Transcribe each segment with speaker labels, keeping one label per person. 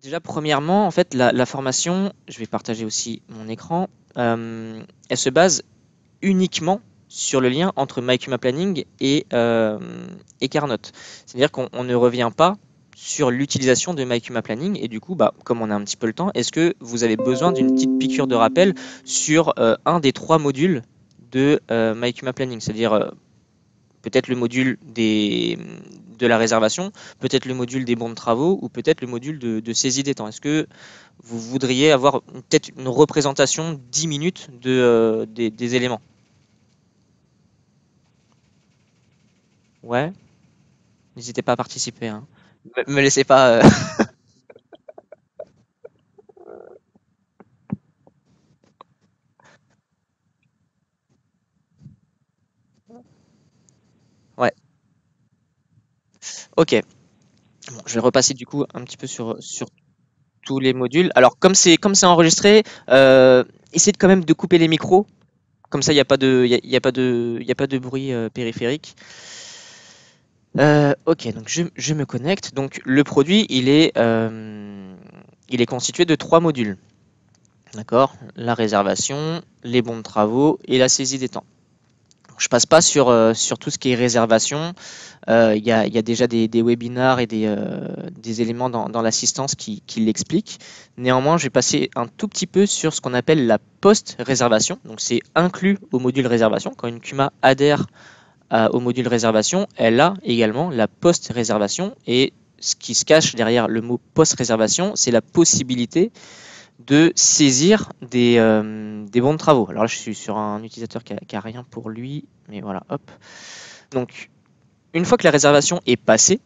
Speaker 1: Déjà, premièrement, en fait, la formation, je vais partager aussi mon écran, elle se base uniquement sur le lien entre MyCumaPlanning et Carnot. C'est-à-dire qu'on ne revient pas sur l'utilisation de MyCumaPlanning et du coup, bah, comme on a un petit peu le temps, est-ce que vous avez besoin d'une petite piqûre de rappel sur un des trois modules de MyCumaPlanning, c'est-à-dire peut-être le module de la réservation, peut-être le module des bons de travaux ou peut-être le module de saisie des temps. Est-ce que vous voudriez avoir peut-être une représentation 10 minutes des éléments? Ouais, n'hésitez pas à participer, hein. Me laissez pas. Ouais, ok. Bon, je vais repasser du coup un petit peu sur tous les modules. Alors, comme c'est enregistré, essayez de quand même de couper les micros. Comme ça, il n'y a pas de, y a pas de, y a pas de bruit périphérique. Ok, donc je me connecte. Donc, le produit, il est constitué de trois modules. D'accord? La réservation, les bons de travaux et la saisie des temps. Je passe pas sur tout ce qui est réservation. Il y a déjà des webinars et des éléments dans l'assistance qui l'expliquent. Néanmoins, je vais passer un tout petit peu sur ce qu'on appelle la post-réservation. Donc, c'est inclus au module réservation. Quand une CUMA adhère au module réservation, elle a également la post-réservation. Et ce qui se cache derrière le mot post-réservation, c'est la possibilité de saisir des bons de travaux. Alors là, je suis sur un utilisateur qui a rien pour lui, mais voilà, hop. Donc, une fois que la réservation est passée,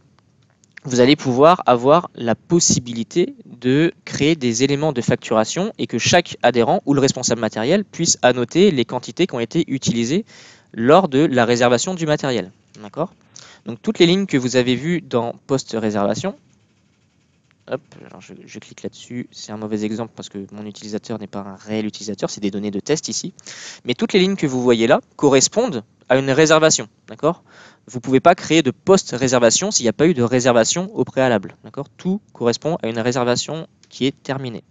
Speaker 1: vous allez pouvoir avoir la possibilité de créer des éléments de facturation et que chaque adhérent ou le responsable matériel puisse annoter les quantités qui ont été utilisées lors de la réservation du matériel. D'accord? Donc toutes les lignes que vous avez vues dans post-réservation, hop, alors je clique là-dessus, c'est un mauvais exemple parce que mon utilisateur n'est pas un réel utilisateur, c'est des données de test ici. Mais toutes les lignes que vous voyez là correspondent à une réservation, d'accord? Vous ne pouvez pas créer de post-réservation s'il n'y a pas eu de réservation au préalable, d'accord? Tout correspond à une réservation qui est terminée.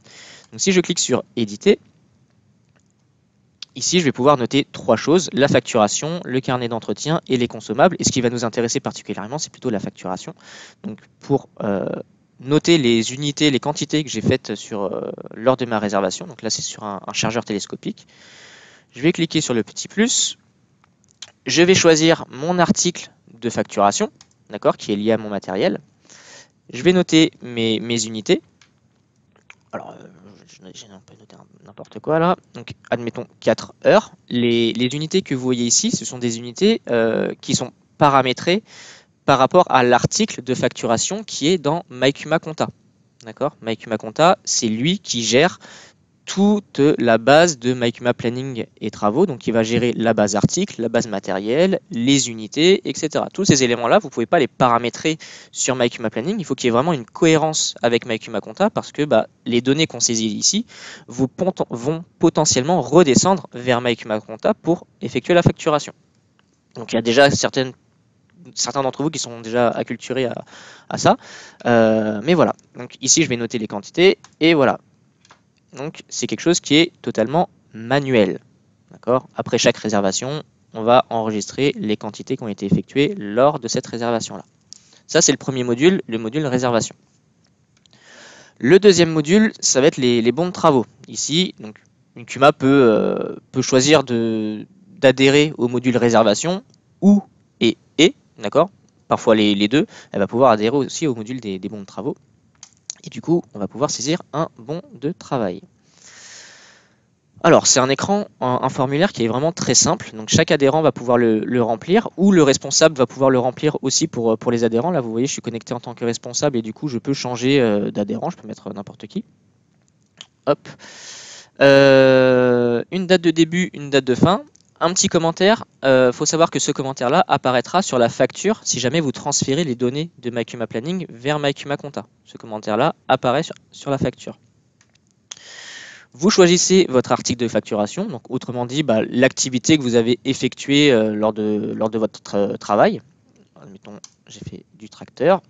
Speaker 1: Donc si je clique sur éditer, ici je vais pouvoir noter trois choses, la facturation, le carnet d'entretien et les consommables. Et ce qui va nous intéresser particulièrement, c'est plutôt la facturation. Donc pour noter les unités, les quantités que j'ai faites lors de ma réservation. Donc là, c'est sur un chargeur télescopique. Je vais cliquer sur le petit plus. Je vais choisir mon article de facturation, d'accord, qui est lié à mon matériel. Je vais noter mes unités. Alors, j'ai un peu noté n'importe quoi là. Donc, admettons 4 heures. Les unités que vous voyez ici, ce sont des unités qui sont paramétrées par rapport à l'article de facturation qui est dans MyCuma Compta. D'accord? MyCuma Compta, c'est lui qui gère toute la base de MyCuma Planning et travaux. Donc, il va gérer la base article, la base matérielle, les unités, etc. Tous ces éléments-là, vous ne pouvez pas les paramétrer sur MyCuma Planning. Il faut qu'il y ait vraiment une cohérence avec MyCuma Compta parce que les données qu'on saisit ici vont potentiellement redescendre vers MyCuma Compta pour effectuer la facturation. Donc, il y a déjà certains d'entre vous qui sont déjà acculturés à ça. Mais voilà. Donc, ici, je vais noter les quantités et voilà. Donc, c'est quelque chose qui est totalement manuel. D'accord? Après chaque réservation, on va enregistrer les quantités qui ont été effectuées lors de cette réservation-là. Ça, c'est le premier module, le module réservation. Le deuxième module, ça va être les bons de travaux. Ici, donc, une CUMA peut choisir d'adhérer au module réservation ou et, d'accord? Parfois les deux. Elle va pouvoir adhérer aussi au module des bons de travaux. Et du coup, on va pouvoir saisir un bon de travail. Alors, c'est un écran, un formulaire qui est vraiment très simple. Donc, chaque adhérent va pouvoir le remplir ou le responsable va pouvoir le remplir aussi pour les adhérents. Là, vous voyez, je suis connecté en tant que responsable et du coup, je peux changer d'adhérent. Je peux mettre n'importe qui. Hop. Une date de début, une date de fin. Un petit commentaire. Faut savoir que ce commentaire-là apparaîtra sur la facture si jamais vous transférez les données de MyCuma Planning vers MyCuma Compta. Ce commentaire-là apparaît sur la facture. Vous choisissez votre article de facturation, donc autrement dit, l'activité que vous avez effectuée lors de votre travail. Admettons, j'ai fait du tracteur.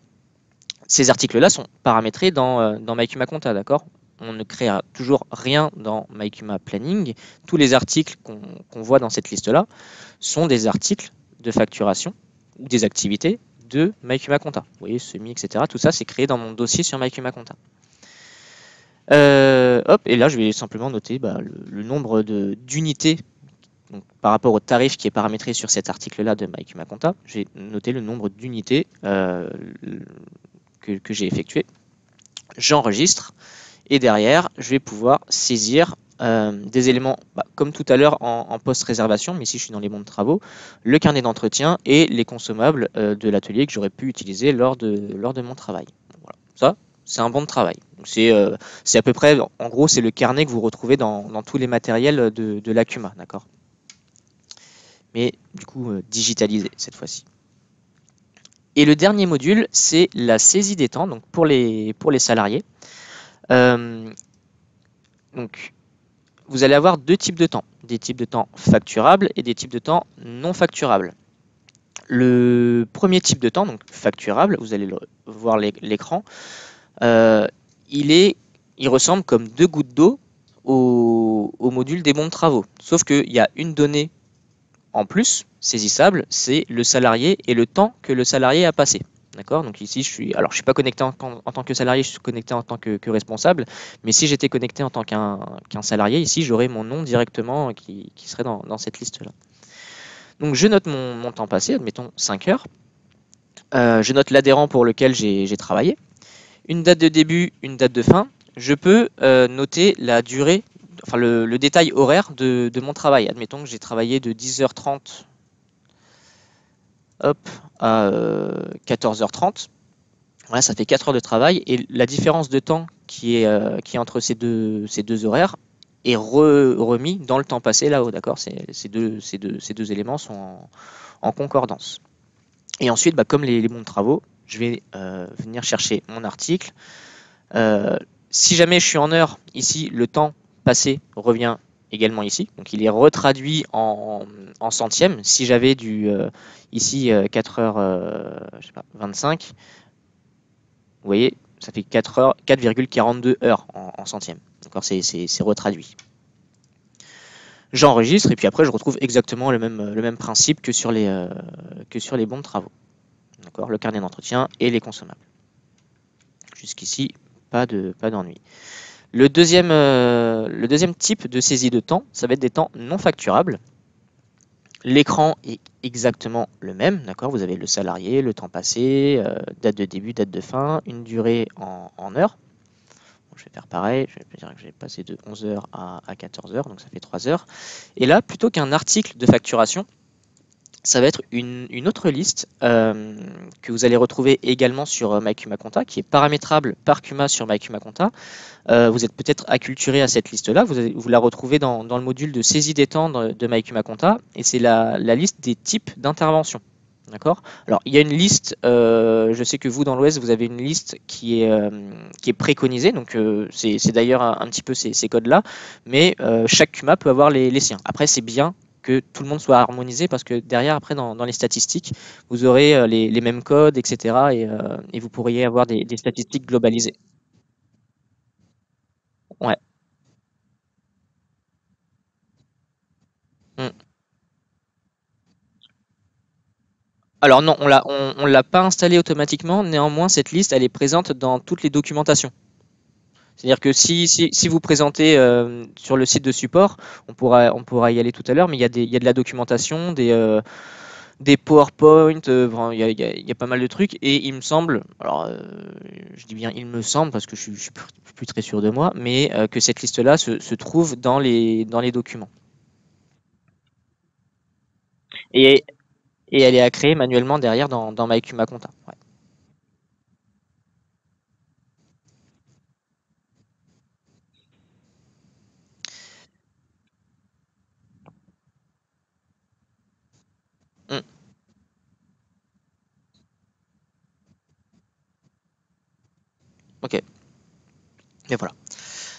Speaker 1: Ces articles-là sont paramétrés dans MyCuma Compta, d'accord? On ne crée toujours rien dans MyCuma Planning. Tous les articles qu'on voit dans cette liste-là sont des articles de facturation ou des activités de MyCuma Compta. Vous voyez, semi, etc. Tout ça, c'est créé dans mon dossier sur MyCuma Compta. Hop, et là, je vais simplement noter le nombre d'unités par rapport au tarif qui est paramétré sur cet article-là de MyCuma Compta. J'ai noté le nombre d'unités que j'ai effectué. J'enregistre et derrière, je vais pouvoir saisir des éléments, comme tout à l'heure en post-réservation, mais ici je suis dans les bons de travaux, le carnet d'entretien et les consommables de l'atelier que j'aurais pu utiliser lors de mon travail. Voilà. Ça, c'est un bon de travail. C'est à peu près, en gros, c'est le carnet que vous retrouvez dans tous les matériels de l'Acuma, d'accord? Mais du coup, digitalisé cette fois-ci. Et le dernier module, c'est la saisie des temps, donc pour les salariés. Donc, vous allez avoir deux types de temps, des types de temps facturables et des types de temps non facturables. Le premier type de temps, donc facturable, vous allez voir l'écran, il ressemble comme deux gouttes d'eau au module des bons de travaux. Sauf qu'il y a une donnée en plus saisissable, c'est le salarié et le temps que le salarié a passé. D'accord? Donc ici, je suis pas connecté en tant que salarié, je suis connecté en tant que responsable. Mais si j'étais connecté en tant qu'un salarié, ici, j'aurais mon nom directement qui serait dans cette liste-là. Donc je note mon temps passé, admettons 5 heures. Je note l'adhérent pour lequel j'ai travaillé. Une date de début, une date de fin. Je peux noter la durée, enfin le détail horaire de mon travail. Admettons que j'ai travaillé de 10h30 hop, à 14h30. Voilà, ça fait 4 heures de travail et la différence de temps qui est entre ces deux horaires est remis dans le temps passé là-haut, d'accord? Ces deux éléments sont en concordance. Et ensuite, comme les bons de travaux, je vais venir chercher mon article. Si jamais je suis en heure, ici, le temps passé revient également ici. Donc il est retraduit en centièmes. Si j'avais ici 4h25, vous voyez, ça fait 4,42 heures en centièmes. D'accord, c'est retraduit. J'enregistre et puis après je retrouve exactement le même principe que sur les bons de travaux. D'accord, le carnet d'entretien et les consommables. Jusqu'ici, pas d'ennui. Le deuxième type de saisie de temps, ça va être des temps non facturables. L'écran est exactement le même, d'accord? Vous avez le salarié, le temps passé, date de début, date de fin, une durée en heures. Je vais faire pareil, je vais dire que j'ai passé de 11h à 14h, donc ça fait 3 heures. Et là, plutôt qu'un article de facturation, ça va être une autre liste que vous allez retrouver également sur MyCuma Compta, qui est paramétrable par Cuma sur MyCuma Compta. Vous êtes peut-être acculturé à cette liste-là, vous la retrouvez dans le module de saisie des temps de MyCuma Compta, et c'est la liste des types d'intervention. D'accord? Alors, il y a une liste, je sais que vous, dans l'Ouest, vous avez une liste qui est préconisée, donc c'est d'ailleurs un petit peu ces codes-là, mais chaque Cuma peut avoir les siens. Après, c'est bien que tout le monde soit harmonisé parce que derrière, après, dans les statistiques, vous aurez les mêmes codes, etc. Et vous pourriez avoir des statistiques globalisées. Ouais. Mm. Alors non, on l'a pas installé automatiquement. Néanmoins, cette liste, elle est présente dans toutes les documentations. C'est-à-dire que si vous présentez sur le site de support, on pourra y aller tout à l'heure, mais il y a de la documentation, des PowerPoint, il y a pas mal de trucs. Et il me semble, alors je dis bien il me semble parce que je suis plus très sûr de moi, mais que cette liste-là se trouve dans les documents. Et, et elle est à créer manuellement derrière dans MyCuma Compta. Ouais. Mm, ok, et voilà.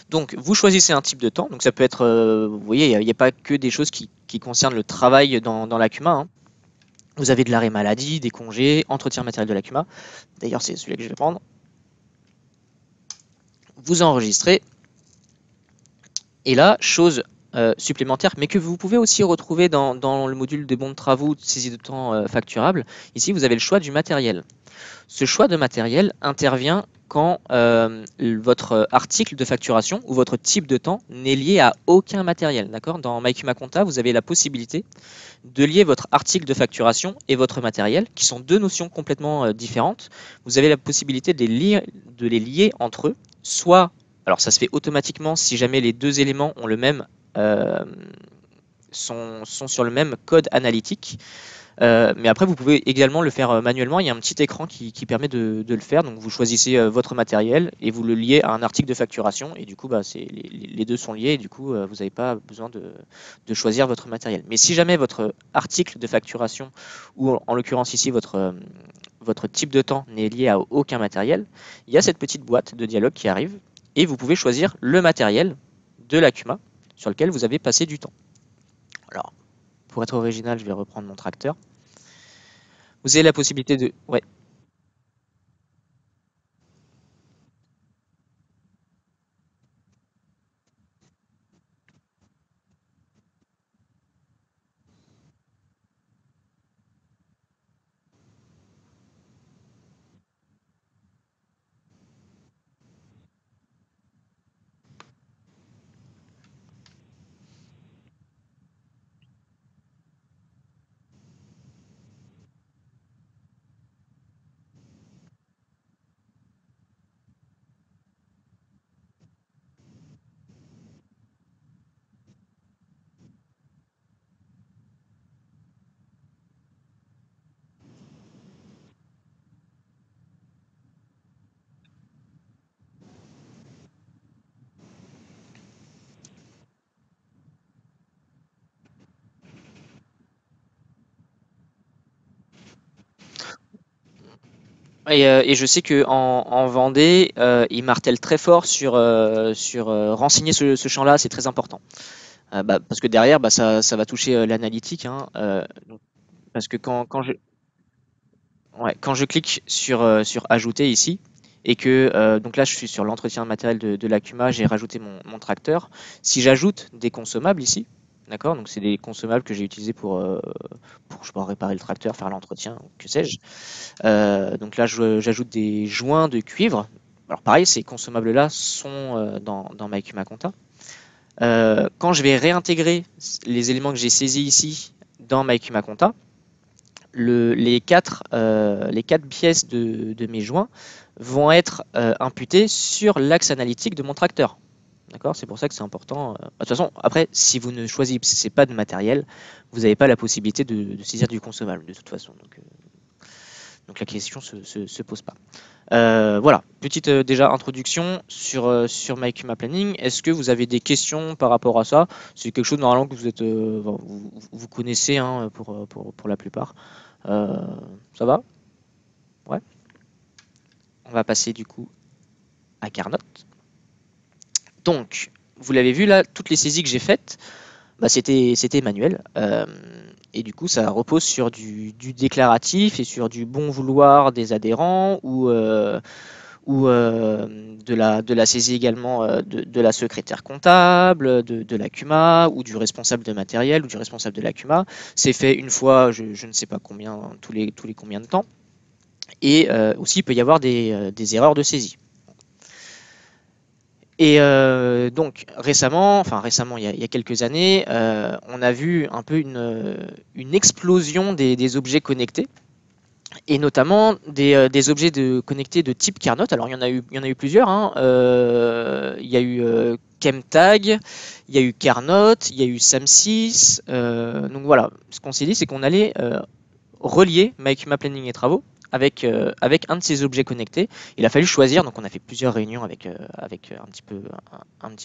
Speaker 1: Donc, vous choisissez un type de temps. Donc, ça peut être, vous voyez, il n'y a pas que des choses qui concernent le travail dans l'Acuma, hein. Vous avez de l'arrêt maladie, des congés, entretien matériel de l'Acuma. D'ailleurs, c'est celui que je vais prendre. vous enregistrez. Et là, chose supplémentaire, mais que vous pouvez aussi retrouver dans le module des bons de travaux, de saisie de temps facturable, ici vous avez le choix du matériel. Ce choix de matériel intervient quand votre article de facturation ou votre type de temps n'est lié à aucun matériel. D'accord? Dans MyCumaConta, vous avez la possibilité de lier votre article de facturation et votre matériel, qui sont deux notions complètement différentes. Vous avez la possibilité de les lier entre eux, soit, alors ça se fait automatiquement si jamais les deux éléments ont le même, sont sur le même code analytique. Mais après, vous pouvez également le faire manuellement. Il y a un petit écran qui permet de le faire. Donc, vous choisissez votre matériel et vous le liez à un article de facturation. Et du coup, bah, les deux sont liés. Et du coup, vous n'avez pas besoin de choisir votre matériel. Mais si jamais votre article de facturation, ou en l'occurrence ici votre type de temps n'est lié à aucun matériel, il y a cette petite boîte de dialogue qui arrive. Et vous pouvez choisir le matériel de l'Accuma sur lequel vous avez passé du temps. Alors, pour être original, je vais reprendre mon tracteur. Vous avez la possibilité de... Ouais. Et je sais que en Vendée, ils martèlent très fort sur renseigner ce champ-là, c'est très important. Bah, parce que derrière, bah, ça va toucher l'analytique, hein, parce que quand je clique sur ajouter ici, et que donc là je suis sur l'entretien matériel de l'Accuma, j'ai rajouté mon tracteur. Si j'ajoute des consommables ici, d'accord, donc c'est des consommables que j'ai utilisés pour je sais pas, réparer le tracteur, faire l'entretien, que sais-je. Donc là j'ajoute des joints de cuivre. Alors pareil, ces consommables-là sont dans MyCumaConta. Quand je vais réintégrer les éléments que j'ai saisis ici dans MyCumaConta, les quatre pièces de mes joints vont être imputées sur l'axe analytique de mon tracteur. D'accord? C'est pour ça que c'est important. De toute façon, après, si vous ne choisissez pas de matériel, vous n'avez pas la possibilité de saisir du consommable de toute façon. Donc la question se pose pas. Voilà, petite déjà introduction sur MyCuma Planning. Est-ce que vous avez des questions par rapport à ça? C'est quelque chose normalement que vous connaissez, hein, pour la plupart. Euh, Ça va? Ouais. On va passer du coup à Carnot. Donc, vous l'avez vu là, toutes les saisies que j'ai faites, bah, c'était manuel. Et du coup, ça repose sur du déclaratif et sur du bon vouloir des adhérents ou de la saisie également de la secrétaire comptable, de l'ACUMA ou du responsable de matériel ou du responsable de l'ACUMA. C'est fait une fois, je ne sais pas combien, tous les combien de temps. Et aussi, il peut y avoir des erreurs de saisie. Et donc récemment, il y a quelques années, on a vu un peu une explosion des objets connectés, et notamment des objets connectés de type Carnot. Alors il y en a eu plusieurs, hein. Il y a eu Chemtag, il y a eu Carnot, il y a eu SAM6. Donc voilà, ce qu'on s'est dit, c'est qu'on allait relier MyCuma Planning et Travaux avec un de ces objets connectés. Il a fallu choisir, donc on a fait plusieurs réunions avec un petit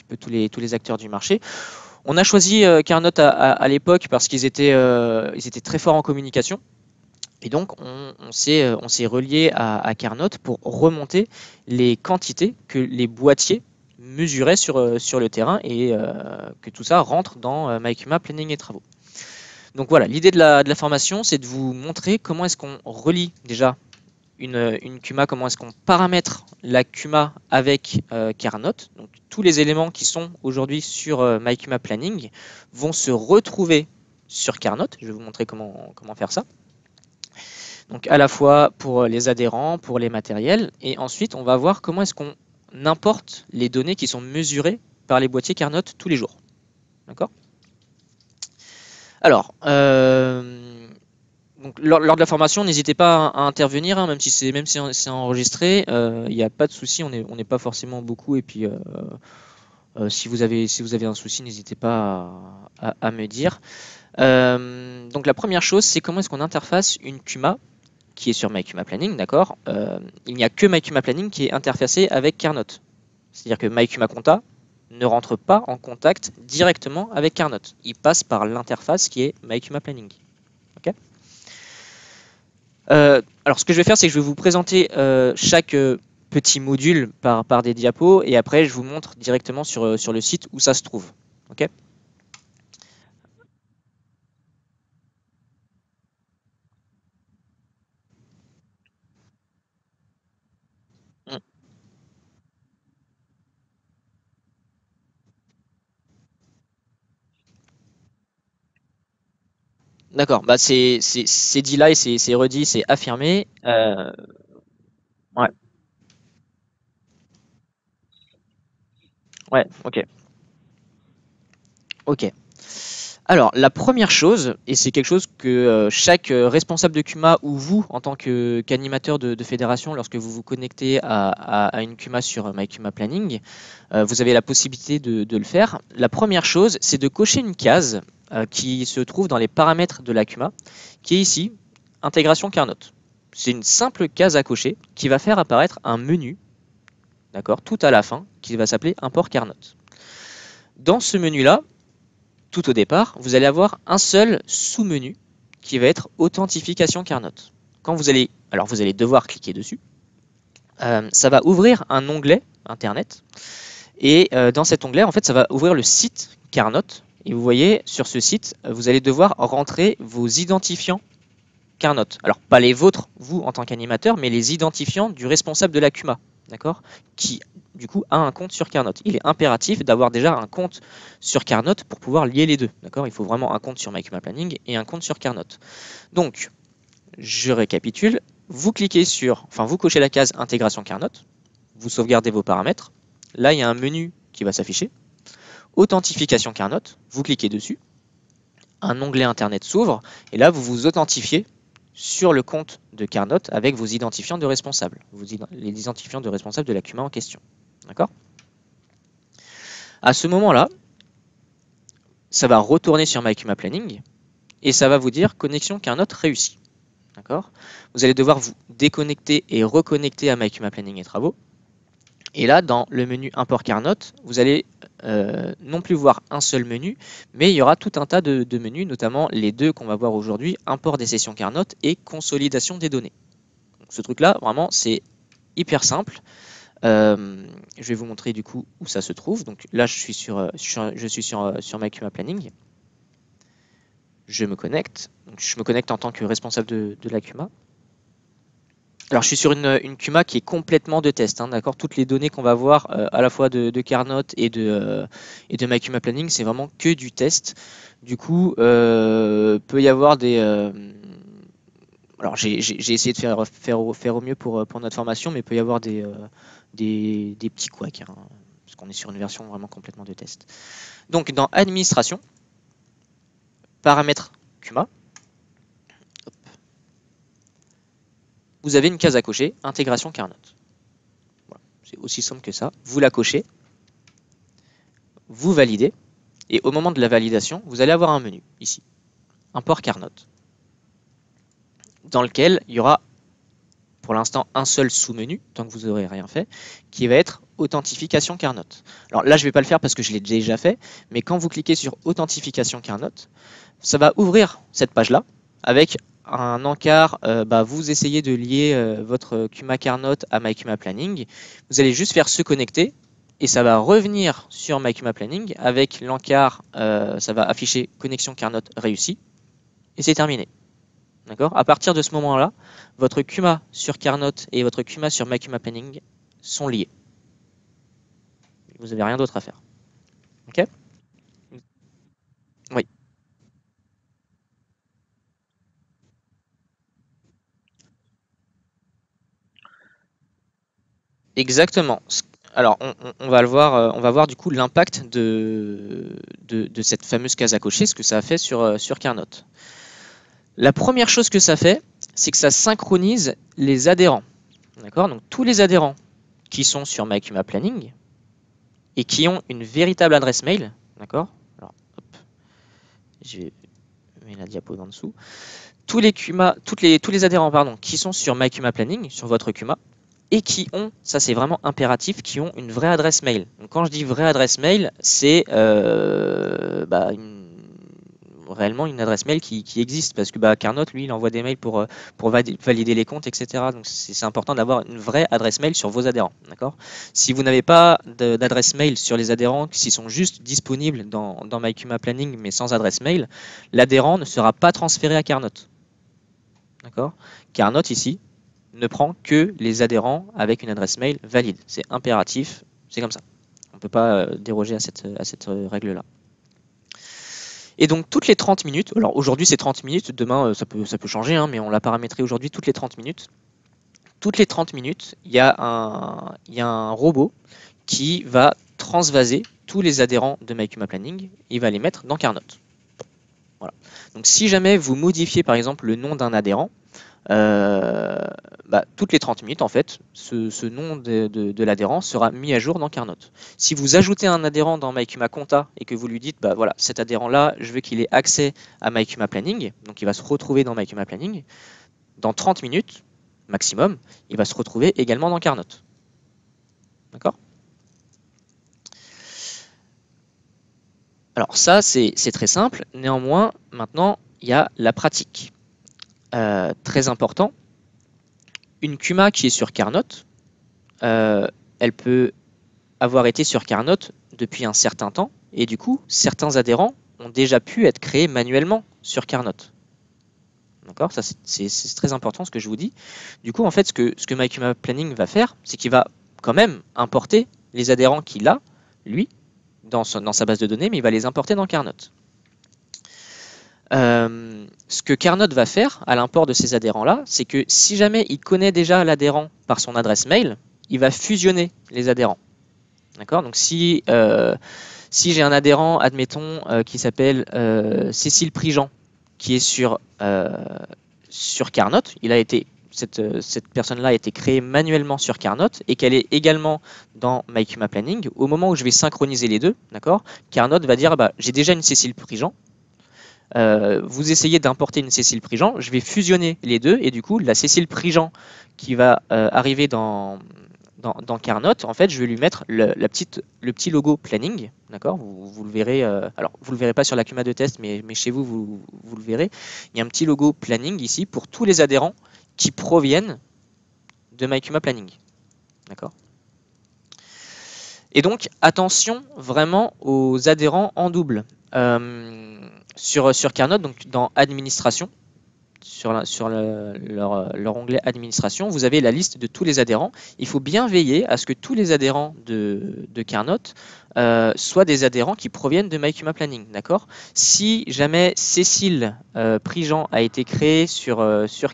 Speaker 1: peu tous les acteurs du marché. On a choisi Carnot à l'époque parce ils étaient très forts en communication. Et donc on s'est relié à Carnot pour remonter les quantités que les boîtiers mesuraient sur le terrain, et que tout ça rentre dans MyCuma Planning et Travaux. Donc voilà, l'idée de la formation, c'est de vous montrer comment est-ce qu'on relie déjà une Kuma, comment est-ce qu'on paramètre la Kuma avec Carnot. Donc tous les éléments qui sont aujourd'hui sur MyCuma Planning vont se retrouver sur Carnot. Je vais vous montrer comment faire ça. Donc à la fois pour les adhérents, pour les matériels, et ensuite on va voir comment est-ce qu'on importe les données qui sont mesurées par les boîtiers Carnot tous les jours. D'accord? Alors, donc, lors de la formation, n'hésitez pas à intervenir, hein, même si c'est enregistré, il n'y a pas de souci, on n'est pas forcément beaucoup, et puis si vous avez un souci, n'hésitez pas à me dire. Donc la première chose, c'est comment est-ce qu'on interface une Kuma qui est sur MyCuma Planning, d'accord. Il n'y a que MyCuma Planning qui est interfacé avec Carnot. C'est-à-dire que MyCuma Conta ne rentre pas en contact directement avec Carnot. Il passe par l'interface qui est MyCuma Planning. Okay. Alors ce que je vais faire, c'est que je vais vous présenter chaque petit module par des diapos, et après je vous montre directement sur le site où ça se trouve. Okay. D'accord, bah c'est dit là et c'est redit, c'est affirmé. Ouais, ouais, ok. Ok. Alors, la première chose, et c'est quelque chose que chaque responsable de Kuma ou vous, en tant qu'animateur de fédération, lorsque vous vous connectez à une Kuma sur MyCuma Planning, vous avez la possibilité de le faire. La première chose, c'est de cocher une case qui se trouve dans les paramètres de la Kuma, qui est ici, intégration Carnot. C'est une simple case à cocher qui va faire apparaître un menu, d'accord, tout à la fin, qui va s'appeler import Carnot. Dans ce menu-là, tout au départ, vous allez avoir un seul sous-menu qui va être authentification Carnot. Quand vous allez devoir cliquer dessus, ça va ouvrir un onglet internet, et dans cet onglet, en fait, ça va ouvrir le site Carnot, et vous voyez sur ce site, vous allez devoir rentrer vos identifiants Carnot. Alors pas les vôtres, vous en tant qu'animateur, mais les identifiants du responsable de la Kuma, d'accord, qui du coup a un compte sur Carnot. Il est impératif d'avoir déjà un compte sur Carnot pour pouvoir lier les deux, d'accord. Il faut vraiment un compte sur MyCuma Planning et un compte sur Carnot. Donc, je récapitule. Vous cliquez vous cochez la case intégration Carnot, vous sauvegardez vos paramètres. Là, il y a un menu qui va s'afficher. Authentification Carnot, vous cliquez dessus. Un onglet internet s'ouvre et là, vous vous authentifiez sur le compte de Carnot avec vos identifiants de responsable, les identifiants de responsable de la Kuma en question. D'accord? À ce moment-là, ça va retourner sur MyCuma Planning et ça va vous dire connexion Carnot réussie. D'accord? Vous allez devoir vous déconnecter et reconnecter à MyCuma Planning et travaux. Et là, dans le menu import Carnot, vous allez non plus voir un seul menu, mais il y aura tout un tas de menus, notamment les deux qu'on va voir aujourd'hui, import des sessions Carnot et consolidation des données. Donc, ce truc-là, vraiment, c'est hyper simple. Je vais vous montrer du coup où ça se trouve. Donc là, je suis sur MyCuma Planning. Je me connecte. Donc, je me connecte en tant que responsable de la Kuma. Alors, je suis sur une Kuma qui est complètement de test, hein, d'accord. Toutes les données qu'on va voir à la fois de Carnot et de MyCuma Planning, c'est vraiment que du test. Du coup, peut y avoir des... alors, j'ai essayé de faire au mieux pour notre formation, mais il peut y avoir des petits couacs, hein, parce qu'on est sur une version vraiment complètement de test. Donc, dans Administration, Paramètres Kuma, vous avez une case à cocher, Intégration Carnot. Voilà, c'est aussi simple que ça. Vous la cochez, vous validez, et au moment de la validation, vous allez avoir un menu, ici, Import Carnot, dans lequel il y aura pour l'instant un seul sous-menu, tant que vous n'aurez rien fait, qui va être Authentification Carnot. Alors là, je ne vais pas le faire parce que je l'ai déjà fait, mais quand vous cliquez sur Authentification Carnot, ça va ouvrir cette page-là avec un encart. Vous essayez de lier votre Kuma Carnot à MyCuma Planning. Vous allez juste faire se connecter et ça va revenir sur MyCuma Planning avec l'encart. Ça va afficher connexion Carnot réussie et c'est terminé. d'accord? À partir de ce moment-là, votre CUMA sur Carnot et votre CUMA sur MyCumaPlanning sont liés. Vous n'avez rien d'autre à faire. Ok? Oui, exactement. Alors, on va le voir, on va voir du coup l'impact de cette fameuse case à cocher, ce que ça a fait sur Carnot. La première chose que ça fait, c'est que ça synchronise les adhérents. D'accord? Donc tous les adhérents qui sont sur MyCumaPlanning et qui ont une véritable adresse mail, d'accord? Alors, hop, je mets la diapo en dessous. Tous les adhérents pardon, qui sont sur MyCumaPlanning, sur votre CUMA, et qui ont, ça c'est vraiment impératif, qui ont une vraie adresse mail. Donc quand je dis vraie adresse mail, c'est réellement une adresse mail qui existe, parce que Carnot, lui, il envoie des mails pour valider les comptes, etc. Donc c'est important d'avoir une vraie adresse mail sur vos adhérents. D'accord? Si vous n'avez pas d'adresse mail sur les adhérents, s'ils sont juste disponibles dans MyCumaPlanning, mais sans adresse mail, l'adhérent ne sera pas transféré à Carnot. D'accord? Carnot, ici, ne prend que les adhérents avec une adresse mail valide. C'est impératif, c'est comme ça. On ne peut pas déroger à cette règle-là. Et donc toutes les 30 minutes, alors aujourd'hui c'est 30 minutes, demain ça peut changer, hein, mais on l'a paramétré aujourd'hui toutes les 30 minutes. Toutes les 30 minutes, il y a un robot qui va transvaser tous les adhérents de MyCumaPlanning, il va les mettre dans Carnot. Voilà. Donc si jamais vous modifiez par exemple le nom d'un adhérent, toutes les 30 minutes, en fait, ce nom de l'adhérent sera mis à jour dans Carnot. Si vous ajoutez un adhérent dans MyCumaConta et que vous lui dites, voilà, cet adhérent-là, je veux qu'il ait accès à MyCumaPlanning, donc il va se retrouver dans MyCumaPlanning, dans 30 minutes maximum, il va se retrouver également dans Carnot. D'accord? Alors ça, c'est très simple. Néanmoins, maintenant, il y a la pratique. Très important, une CUMA qui est sur Carnot, elle peut avoir été sur Carnot depuis un certain temps, et du coup, certains adhérents ont déjà pu être créés manuellement sur Carnot. D'accord? Ça, c'est très important ce que je vous dis. Du coup, en fait, ce que MyCumaPlanning va faire, c'est qu'il va quand même importer les adhérents qu'il a, lui, dans sa base de données, mais il va les importer dans Carnot. Ce que Carnot va faire à l'import de ces adhérents-là, c'est que si jamais il connaît déjà l'adhérent par son adresse mail, il va fusionner les adhérents. D'accord? Donc si j'ai un adhérent, admettons, qui s'appelle Cécile Prigent, qui est sur Carnot, cette personne-là a été créée manuellement sur Carnot et qu'elle est également dans MyCumaPlanning, au moment où je vais synchroniser les deux, d'accord, Carnot va dire j'ai déjà une Cécile Prigent, vous essayez d'importer une Cécile Prigent, je vais fusionner les deux et du coup la Cécile Prigent qui va arriver dans Carnot, en fait, je vais lui mettre le petit logo planning, d'accord? Vous le verrez. Alors, vous le verrez pas sur la CUMA de test, mais chez vous, vous le verrez. Il y a un petit logo planning ici pour tous les adhérents qui proviennent de MyCumaPlanning, d'accord? Et donc, attention vraiment aux adhérents en double. Sur Carnot, donc dans administration, sur leur onglet administration, vous avez la liste de tous les adhérents. Il faut bien veiller à ce que tous les adhérents de Carnot soient des adhérents qui proviennent de MyCumaPlanning. D'accord? Si jamais Cécile Prigent a été créée sur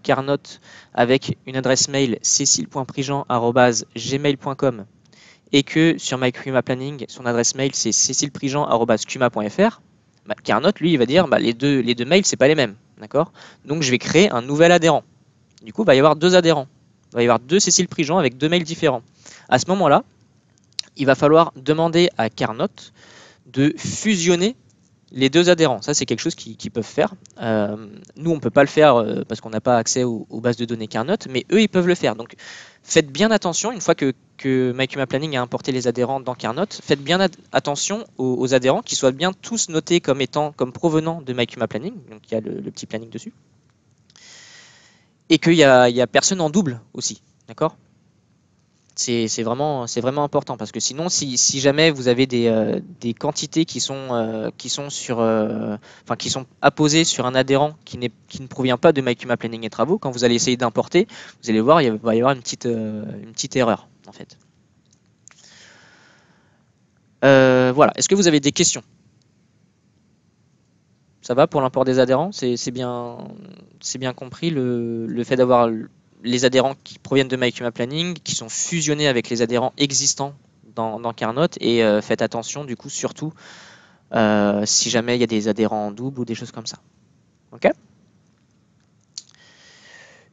Speaker 1: Carnot avec une adresse mail cécile.prigent@gmail.com et que sur MyCumaPlanning, son adresse mail c'est cécileprigent@cuma.fr, Carnot, lui, il va dire les deux mails, c'est pas les mêmes. D'accord? Donc, je vais créer un nouvel adhérent. Du coup, il va y avoir deux adhérents. Il va y avoir deux Cécile Prigent avec deux mails différents. À ce moment-là, il va falloir demander à Carnot de fusionner les deux adhérents. Ça, c'est quelque chose qu'ils peuvent faire. Nous, on ne peut pas le faire parce qu'on n'a pas accès aux bases de données Carnot, mais eux, ils peuvent le faire. Donc, faites bien attention, une fois que MyCumaPlanning a importé les adhérents dans Carnot, faites bien attention aux adhérents qui soient bien tous notés comme provenant de MyCumaPlanning. Donc, il y a le petit planning dessus. Et qu'il y a personne en double aussi. D'accord? C'est vraiment important parce que sinon, si jamais vous avez des quantités qui sont enfin, qui sont apposées sur un adhérent qui ne provient pas de MyCuma Planning et Travaux, quand vous allez essayer d'importer, vous allez voir, il va y avoir une petite erreur en fait. Voilà. Est-ce que vous avez des questions? Ça va pour l'import des adhérents? C'est bien compris le fait d'avoir les adhérents qui proviennent de MyCuma Planning, qui sont fusionnés avec les adhérents existants dans Carnot, et faites attention du coup surtout si jamais il y a des adhérents en double ou des choses comme ça. Ok.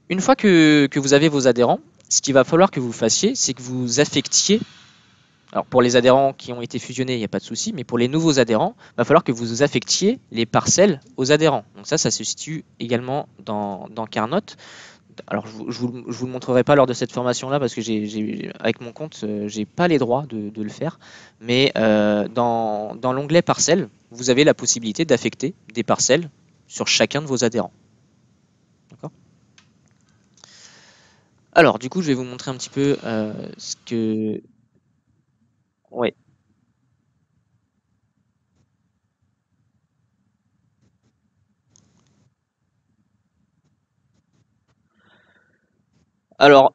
Speaker 1: Une fois que vous avez vos adhérents, ce qu'il va falloir que vous fassiez, c'est que vous affectiez. Alors pour les adhérents qui ont été fusionnés, il n'y a pas de souci, mais pour les nouveaux adhérents, il va falloir que vous affectiez les parcelles aux adhérents. Donc ça se situe également dans Carnot. Alors je vous le montrerai pas lors de cette formation-là parce que avec mon compte, j'ai pas les droits de le faire. Mais dans l'onglet parcelles, vous avez la possibilité d'affecter des parcelles sur chacun de vos adhérents. D'accord. Alors du coup, je vais vous montrer un petit peu ce que. Ouais. Alors,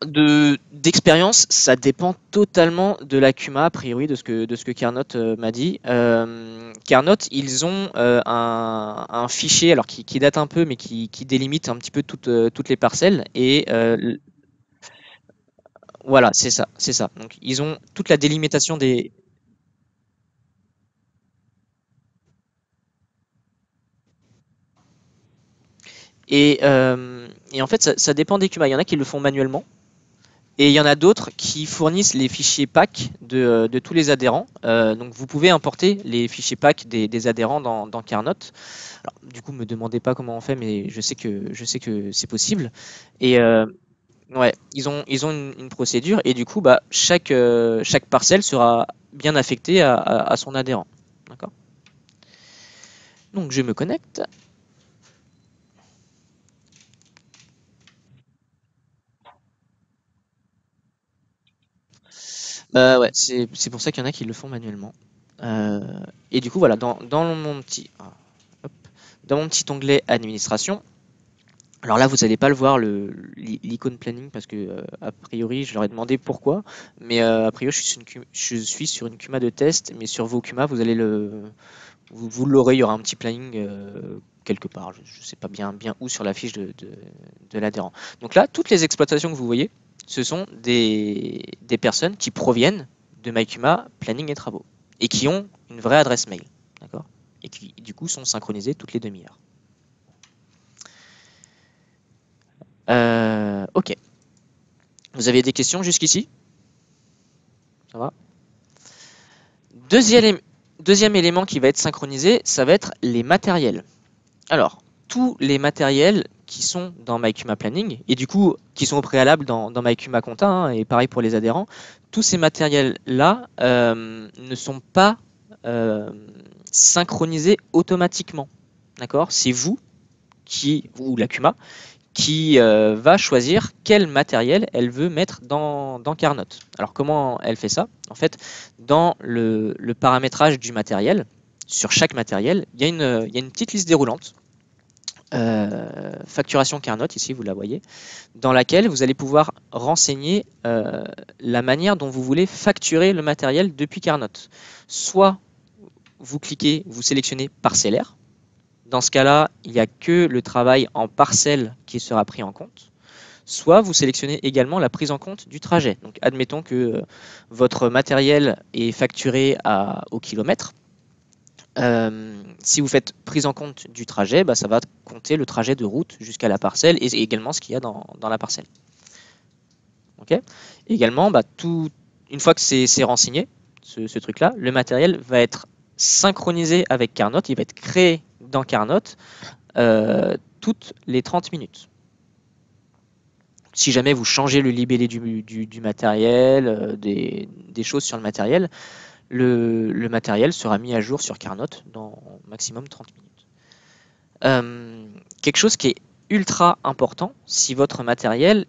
Speaker 1: d'expérience, ça dépend totalement de la Kuma, a priori, de ce que Carnot m'a dit. Carnot, ils ont un fichier alors qui date un peu, mais qui délimite un petit peu toutes les parcelles. Et voilà, c'est ça, c'est ça. Donc, ils ont toute la délimitation des. Et en fait, ça dépend des Kuma. Il y en a qui le font manuellement. Et il y en a d'autres qui fournissent les fichiers PAC de tous les adhérents. Donc vous pouvez importer les fichiers PAC des adhérents dans Carnot. Alors, du coup, me demandez pas comment on fait, mais je sais que c'est possible. Et ouais, ils ont une procédure et du coup, bah, chaque parcelle sera bien affectée à son adhérent. D'accord. Donc je me connecte. Ouais, c'est pour ça qu'il y en a qui le font manuellement. Euh, et du coup, voilà, hop, dans mon petit onglet administration. Alors là, vous n'allez pas le voir, l'icône planning, parce que a priori, je leur ai demandé pourquoi. Mais a priori, je suis sur une Kuma de test, mais sur vos Kuma, vous l'aurez, il y aura un petit planning quelque part. Je ne sais pas bien où sur la fiche de l'adhérent. Donc là, toutes les exploitations que vous voyez, ce sont des personnes qui proviennent de MyCuma Planning et Travaux et qui ont une vraie adresse mail, d'accord? Et qui du coup sont synchronisées toutes les demi-heures. Ok. Vous avez des questions jusqu'ici? Ça va? Deuxième, deuxième élément qui va être synchronisé, ça va être les matériels. Alors, tous les matériels qui sont dans MyCuma Planning, et du coup, qui sont au préalable dans MyCuma Compta, hein, et pareil pour les adhérents, tous ces matériels-là ne sont pas euh, synchronisés automatiquement. D'accord? C'est vous ou la Kuma, qui va choisir quel matériel elle veut mettre dans Carnot. Alors comment elle fait ça? En fait, dans le paramétrage du matériel, sur chaque matériel, il y a une petite liste déroulante, facturation Carnot, ici vous la voyez, dans laquelle vous allez pouvoir renseigner la manière dont vous voulez facturer le matériel depuis Carnot. Soit vous cliquez, vous sélectionnez parcellaire. Dans ce cas-là, il n'y a que le travail en parcelle qui sera pris en compte. Soit vous sélectionnez également la prise en compte du trajet. Donc admettons que votre matériel est facturé au kilomètre. Si vous faites prise en compte du trajet, bah, ça va compter le trajet de route jusqu'à la parcelle et également ce qu'il y a dans la parcelle. Okay. Également, bah, une fois que c'est renseigné, ce truc-là, le matériel va être synchronisé avec Carnot, il va être créé dans Carnot toutes les 30 minutes. Si jamais vous changez le libellé du matériel, des choses sur le matériel, le matériel sera mis à jour sur Carnot dans maximum 30 minutes. Quelque chose qui est ultra important, si votre matériel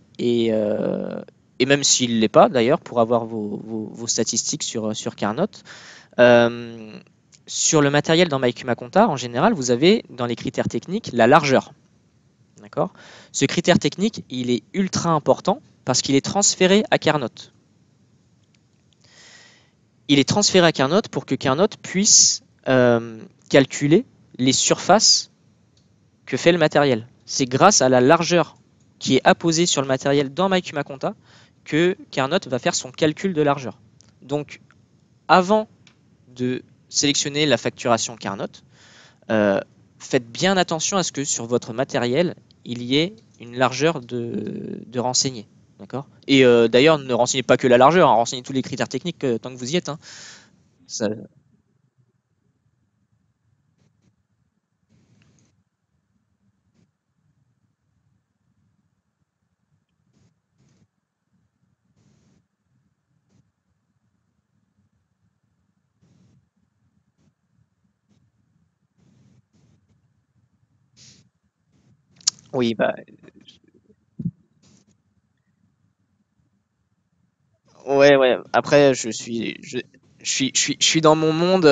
Speaker 1: et même s'il ne l'est pas d'ailleurs, pour avoir vos statistiques sur Carnot. Euh, sur le matériel dans MyCumaConta, en général, vous avez dans les critères techniques la largeur. D'accord. Ce critère technique, il est ultra important parce qu'il est transféré à Carnot. Il est transféré à Carnot pour que Carnot puisse calculer les surfaces que fait le matériel. C'est grâce à la largeur qui est apposée sur le matériel dans MyCumaConta que Carnot va faire son calcul de largeur. Donc, avant de sélectionner la facturation Carnot, faites bien attention à ce que sur votre matériel, il y ait une largeur de renseigner. D'accord. Et d'ailleurs, ne renseignez pas que la largeur, hein, renseignez tous les critères techniques tant que vous y êtes. Hein. Ça... Oui, bah, ouais, ouais. Après, je suis dans mon monde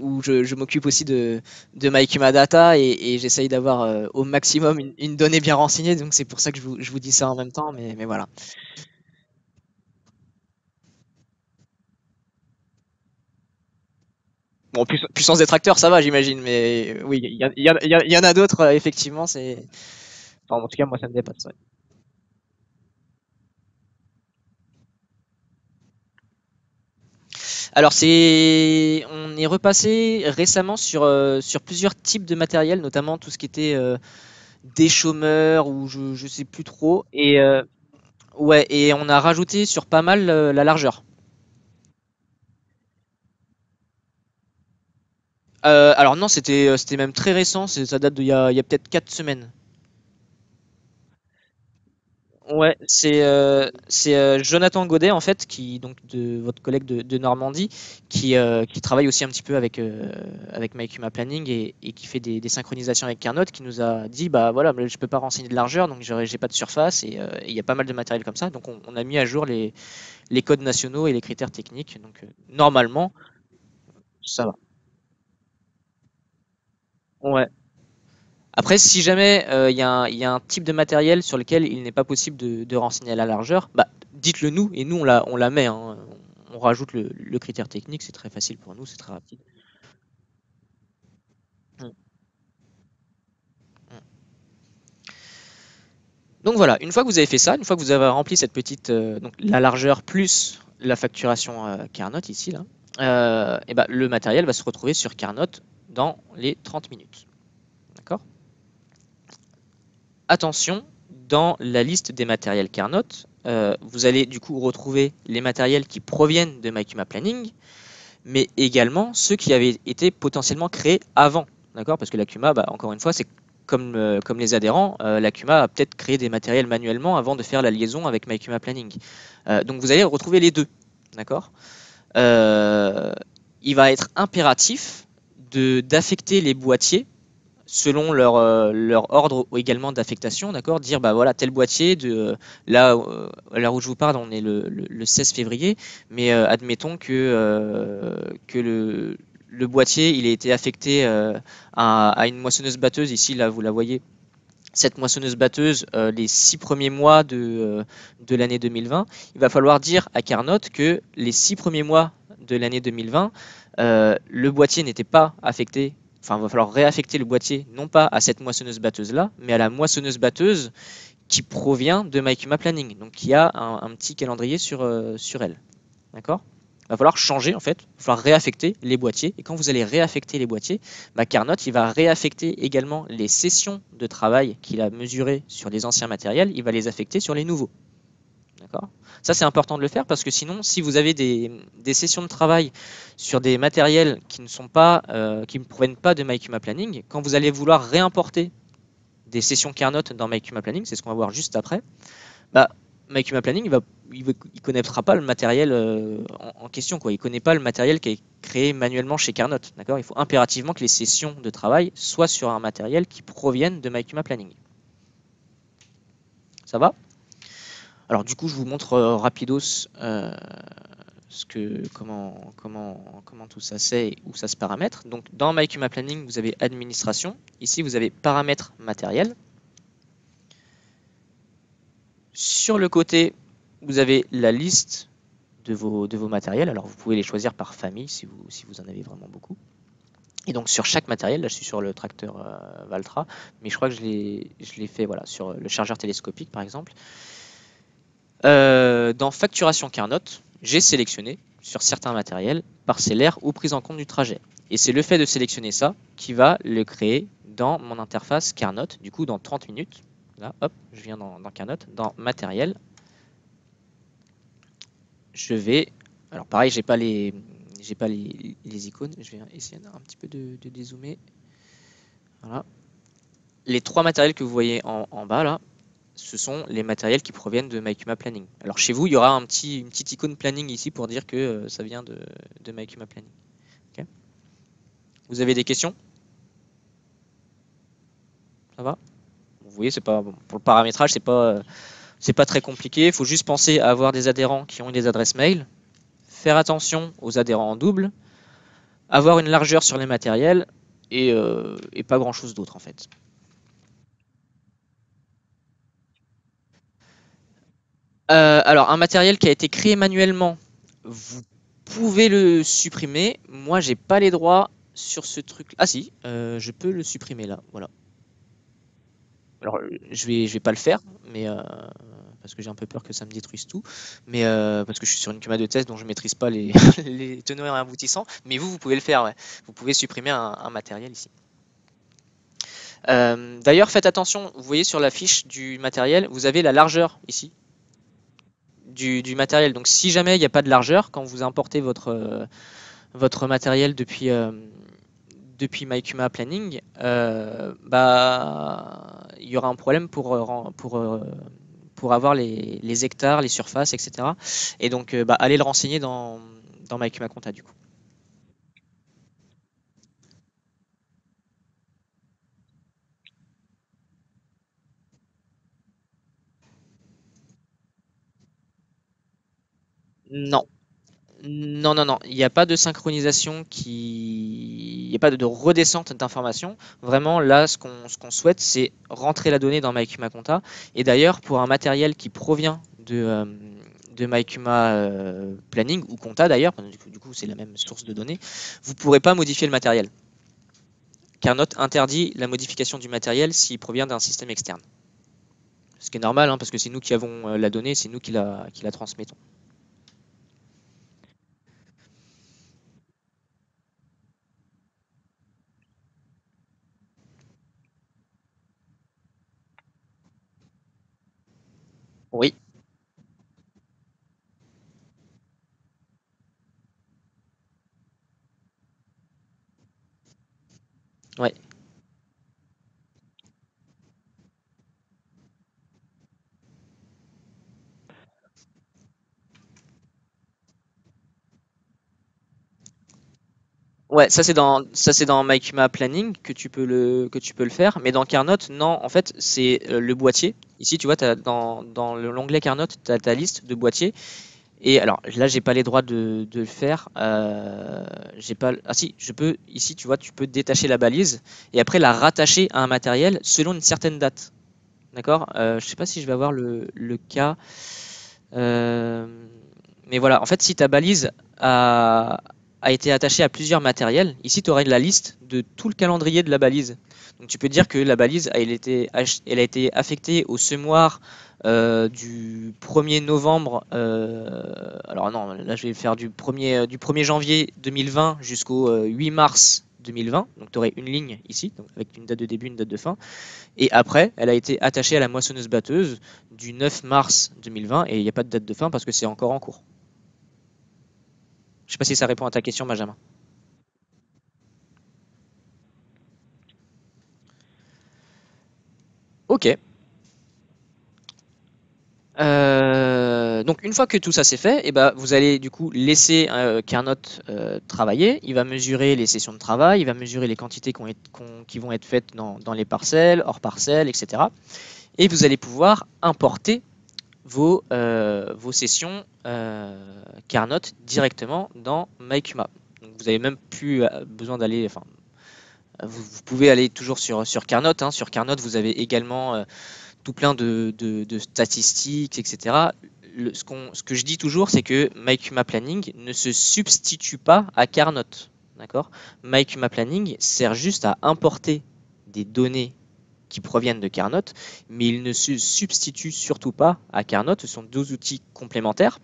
Speaker 1: où je m'occupe aussi de MyCuma Data et j'essaye d'avoir au maximum une donnée bien renseignée. Donc c'est pour ça que je vous dis ça en même temps. Mais voilà. Bon, puissance détracteur, ça va, j'imagine. Mais oui, il y en a d'autres, effectivement. Enfin, en tout cas, moi, ça me dépasse. Ouais. Alors, on est repassé récemment sur plusieurs types de matériel, notamment tout ce qui était des chômeurs ou je sais plus trop. Et ouais, et on a rajouté sur pas mal la largeur. Alors non, c'était même très récent, ça date il y a peut-être 4 semaines. Ouais, c'est Jonathan Godet en fait, votre collègue de Normandie, qui travaille aussi un petit peu avec MyCuma Planning et qui fait des synchronisations avec Carnot, qui nous a dit bah voilà, je peux pas renseigner de largeur, donc j'ai pas de surface et il y a pas mal de matériel comme ça, donc on a mis à jour les codes nationaux et les critères techniques, donc normalement ça va. Ouais. Après, si jamais il y a un type de matériel sur lequel il n'est pas possible de renseigner à la largeur, bah, dites-le nous et nous on la met. Hein. On rajoute le critère technique, c'est très facile pour nous, c'est très rapide. Mm, mm. Donc voilà, une fois que vous avez fait ça, une fois que vous avez rempli cette petite, donc la largeur plus la facturation Carnot ici là, et ben, le matériel va se retrouver sur Carnot dans les 30 minutes. D'accord? Attention, dans la liste des matériels Carnot, vous allez du coup retrouver les matériels qui proviennent de MyCuma Planning, mais également ceux qui avaient été potentiellement créés avant. D'accord? Parce que la Cuma, bah, encore une fois, c'est comme les adhérents, la Cuma a peut-être créé des matériels manuellement avant de faire la liaison avec MyCuma Planning. Donc vous allez retrouver les deux. D'accord? Euh, il va être impératif d'affecter les boîtiers selon leur ordre également d'affectation, d'accord, dire bah voilà tel boîtier là à l'heure où je vous parle, on est le 16 février, mais admettons que le boîtier il a été affecté à une moissonneuse batteuse ici là vous la voyez. Cette moissonneuse batteuse, les 6 premiers mois de l'année 2020, il va falloir dire à Carnot que les 6 premiers mois de l'année 2020, le boîtier n'était pas affecté. Enfin, il va falloir réaffecter le boîtier non pas à cette moissonneuse batteuse là, mais à la moissonneuse batteuse qui provient de MyCuma Planning, donc qui a un petit calendrier sur elle. D'accord? Il va falloir changer en fait, il va falloir réaffecter les boîtiers. Et quand vous allez réaffecter les boîtiers, bah, Carnot il va réaffecter également les sessions de travail qu'il a mesurées sur les anciens matériels, il va les affecter sur les nouveaux. D'accord? Ça c'est important de le faire parce que sinon, si vous avez des sessions de travail sur des matériels qui ne proviennent pas de MyCuma Planning, quand vous allez vouloir réimporter des sessions Carnot dans MyCuma Planning, c'est ce qu'on va voir juste après, bah, MyCuma Planning, il connaîtra pas le matériel en question, quoi. Il connaît pas le matériel qui est créé manuellement chez Carnot, d'accord? Il faut impérativement que les sessions de travail soient sur un matériel qui provienne de MyCuma Planning. Ça va? Alors du coup, je vous montre rapidos comment tout ça c'est et où ça se paramètre. Donc dans MyCuma Planning, vous avez administration. Ici, vous avez paramètres matériels. Sur le côté, vous avez la liste de vos matériels. Alors vous pouvez les choisir par famille si vous en avez vraiment beaucoup. Et donc sur chaque matériel, là je suis sur le tracteur Valtra, mais je crois que je l'ai fait voilà, sur le chargeur télescopique par exemple. Dans facturation Carnot, j'ai sélectionné sur certains matériels parcellaire ou prise en compte du trajet. Et c'est le fait de sélectionner ça qui va le créer dans mon interface Carnot, du coup dans 30 minutes. Là, hop, je viens dans Carnot, dans matériel. Je vais. Alors pareil, j'ai pas les icônes. Je vais essayer un petit peu de dézoomer. Voilà. Les trois matériels que vous voyez en bas là, ce sont les matériels qui proviennent de MyCuma Planning. Alors chez vous, il y aura une petite icône planning ici pour dire que ça vient de MyCuma Planning. Okay. Vous avez des questions? Ça va? Vous voyez, c'est pas bon, pour le paramétrage, c'est pas très compliqué. Il faut juste penser à avoir des adhérents qui ont des adresses mail, faire attention aux adhérents en double, avoir une largeur sur les matériels et pas grand chose d'autre en fait. Alors un matériel qui a été créé manuellement, vous pouvez le supprimer. Moi, j'ai pas les droits sur ce truc. Ah si, je peux le supprimer là. Voilà. Alors je vais pas le faire, mais parce que j'ai un peu peur que ça me détruise tout. Mais parce que je suis sur une Kuma de test dont je maîtrise pas les, les tenants et aboutissants. Mais vous pouvez le faire. Ouais. Vous pouvez supprimer un matériel ici. D'ailleurs, faites attention. Vous voyez sur la fiche du matériel, vous avez la largeur ici du matériel. Donc si jamais il n'y a pas de largeur, quand vous importez votre matériel depuis MyCuma Planning, bah, il y aura un problème pour avoir les hectares, les surfaces, etc. Et donc, bah, allez le renseigner dans MyCuma Compta du coup. Non, non, il n'y a pas de synchronisation il n'y a pas de redescente d'informations. Vraiment, là, ce qu'on souhaite, c'est rentrer la donnée dans MyCuma Compta. Et d'ailleurs, pour un matériel qui provient de MyCuma Planning ou Compta d'ailleurs, du coup, c'est la même source de données, vous ne pourrez pas modifier le matériel. Carnot interdit la modification du matériel s'il provient d'un système externe. Ce qui est normal, hein, parce que c'est nous qui avons la donnée, c'est nous qui la transmettons. Oui, ouais. Ouais, ça c'est dans MyCuma Planning que tu peux le faire, mais dans Carnot, non, en fait, c'est le boîtier. Ici, tu vois, dans l'onglet Carnot, tu as ta liste de boîtiers. Et alors là, j'ai pas les droits de le faire. J'ai pas. Ah si, je peux. Ici, tu vois, tu peux détacher la balise et après la rattacher à un matériel selon une certaine date. D'accord? Je sais pas si je vais avoir le cas. Euh, mais voilà, en fait, si ta balise a été attachée à plusieurs matériels, ici tu auras la liste de tout le calendrier de la balise. Donc tu peux dire que la balise, elle a été affectée au semoir du 1er novembre. Alors non, là je vais faire du 1er janvier 2020 jusqu'au 8 mars 2020. Donc tu aurais une ligne ici, donc avec une date de début, une date de fin. Et après, elle a été attachée à la moissonneuse-batteuse du 9 mars 2020 et il n'y a pas de date de fin parce que c'est encore en cours. Je ne sais pas si ça répond à ta question, Benjamin. Ok. Donc une fois que tout ça c'est fait, et ben, vous allez du coup laisser Carnot travailler. Il va mesurer les sessions de travail, il va mesurer les quantités qui vont être faites dans les parcelles, hors parcelles, etc. Et vous allez pouvoir importer vos sessions Carnot directement dans MyCuma. Donc vous avez même plus besoin d'aller, enfin, vous pouvez aller toujours sur Carnot. Hein. Sur Carnot, vous avez également tout plein de statistiques, etc. Ce que je dis toujours, c'est que MyCuma Planning ne se substitue pas à Carnot. D'accord? MyCuma Planning sert juste à importer des données qui proviennent de Carnot, mais il ne se substitue surtout pas à Carnot. Ce sont deux outils complémentaires.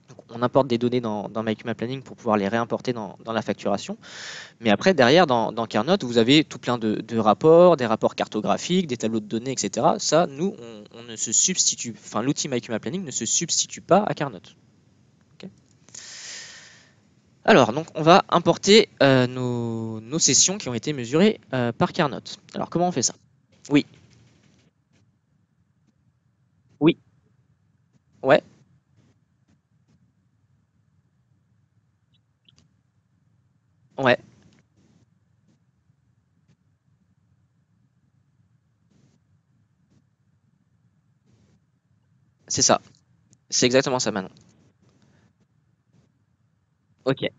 Speaker 1: Donc, on importe des données dans MyCuma Planning pour pouvoir les réimporter dans la facturation. Mais après, derrière, dans Carnot, vous avez tout plein de rapports, des rapports cartographiques, des tableaux de données, etc. Ça, nous, on ne se substitue, enfin, l'outil MyCuma Planning ne se substitue pas à Carnot. Okay. Alors, donc, on va importer nos sessions qui ont été mesurées par Carnot. Alors, comment on fait ça? Oui, oui, ouais, ouais, c'est ça. C'est exactement ça, Manon. Ok.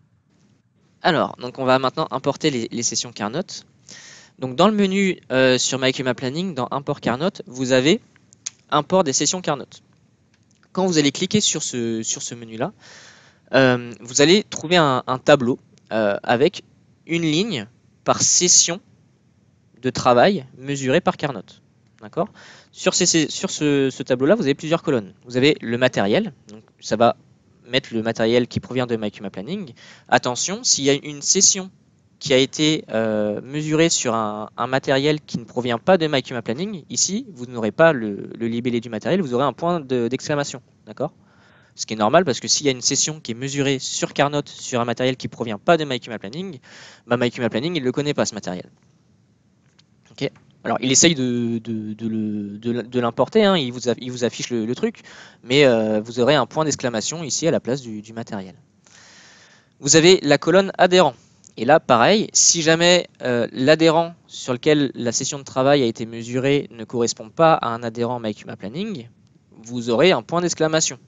Speaker 1: Alors, donc, on va maintenant importer les sessions Carnot. Donc, dans le menu sur MyCuma Planning, dans Import Carnot, vous avez Import des sessions Carnot. Quand vous allez cliquer sur ce menu-là, vous allez trouver un tableau avec une ligne par session de travail mesurée par Carnot. D'accord? Sur ce tableau-là, vous avez plusieurs colonnes. Vous avez le matériel, donc ça va mettre le matériel qui provient de MyCuma Planning. Attention, s'il y a une session qui a été mesurée sur un matériel qui ne provient pas de MyCuma Planning, ici, vous n'aurez pas le libellé du matériel, vous aurez un point d'exclamation. D'accord? Ce qui est normal parce que s'il y a une session qui est mesurée sur Carnot sur un matériel qui ne provient pas de MyCuma Planning, bah MyCuma Planning, il ne le connaît pas ce matériel. Okay. Alors, il essaye de l'importer, hein, il vous affiche le truc, mais vous aurez un point d'exclamation ici à la place du matériel. Vous avez la colonne adhérent. Et là, pareil, si jamais l'adhérent sur lequel la session de travail a été mesurée ne correspond pas à un adhérent MyCuma Planning, vous aurez un point d'exclamation.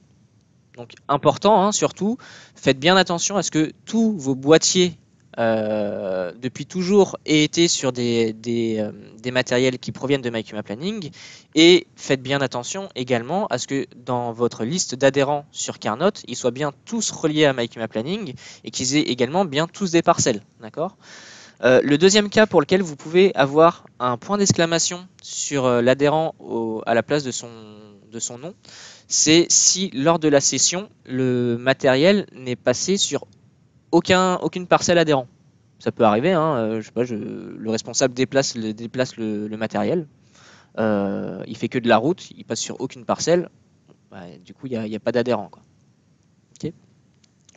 Speaker 1: Donc important, hein, surtout, faites bien attention à ce que tous vos boîtiers depuis toujours aient été sur des matériels qui proviennent de MyCuma Planning, et faites bien attention également à ce que dans votre liste d'adhérents sur Carnot, ils soient bien tous reliés à MyCuma Planning et qu'ils aient également bien tous des parcelles. D'accord? Le deuxième cas pour lequel vous pouvez avoir un point d'exclamation sur l'adhérent à la place de son nom, c'est si lors de la session, le matériel n'est passé sur aucune parcelle adhérent. Ça peut arriver, hein, je sais pas, le responsable déplace le matériel, il fait que de la route, il passe sur aucune parcelle, bah, du coup il n'y a pas d'adhérent. Okay.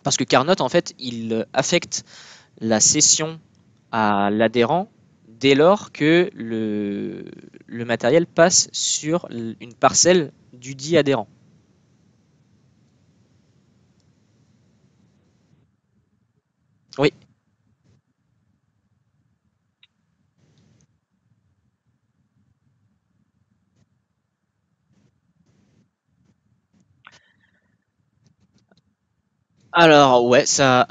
Speaker 1: Parce que Carnot, en fait, il affecte la session à l'adhérent dès lors que le matériel passe sur une parcelle du dit adhérent. Oui, alors ouais, ça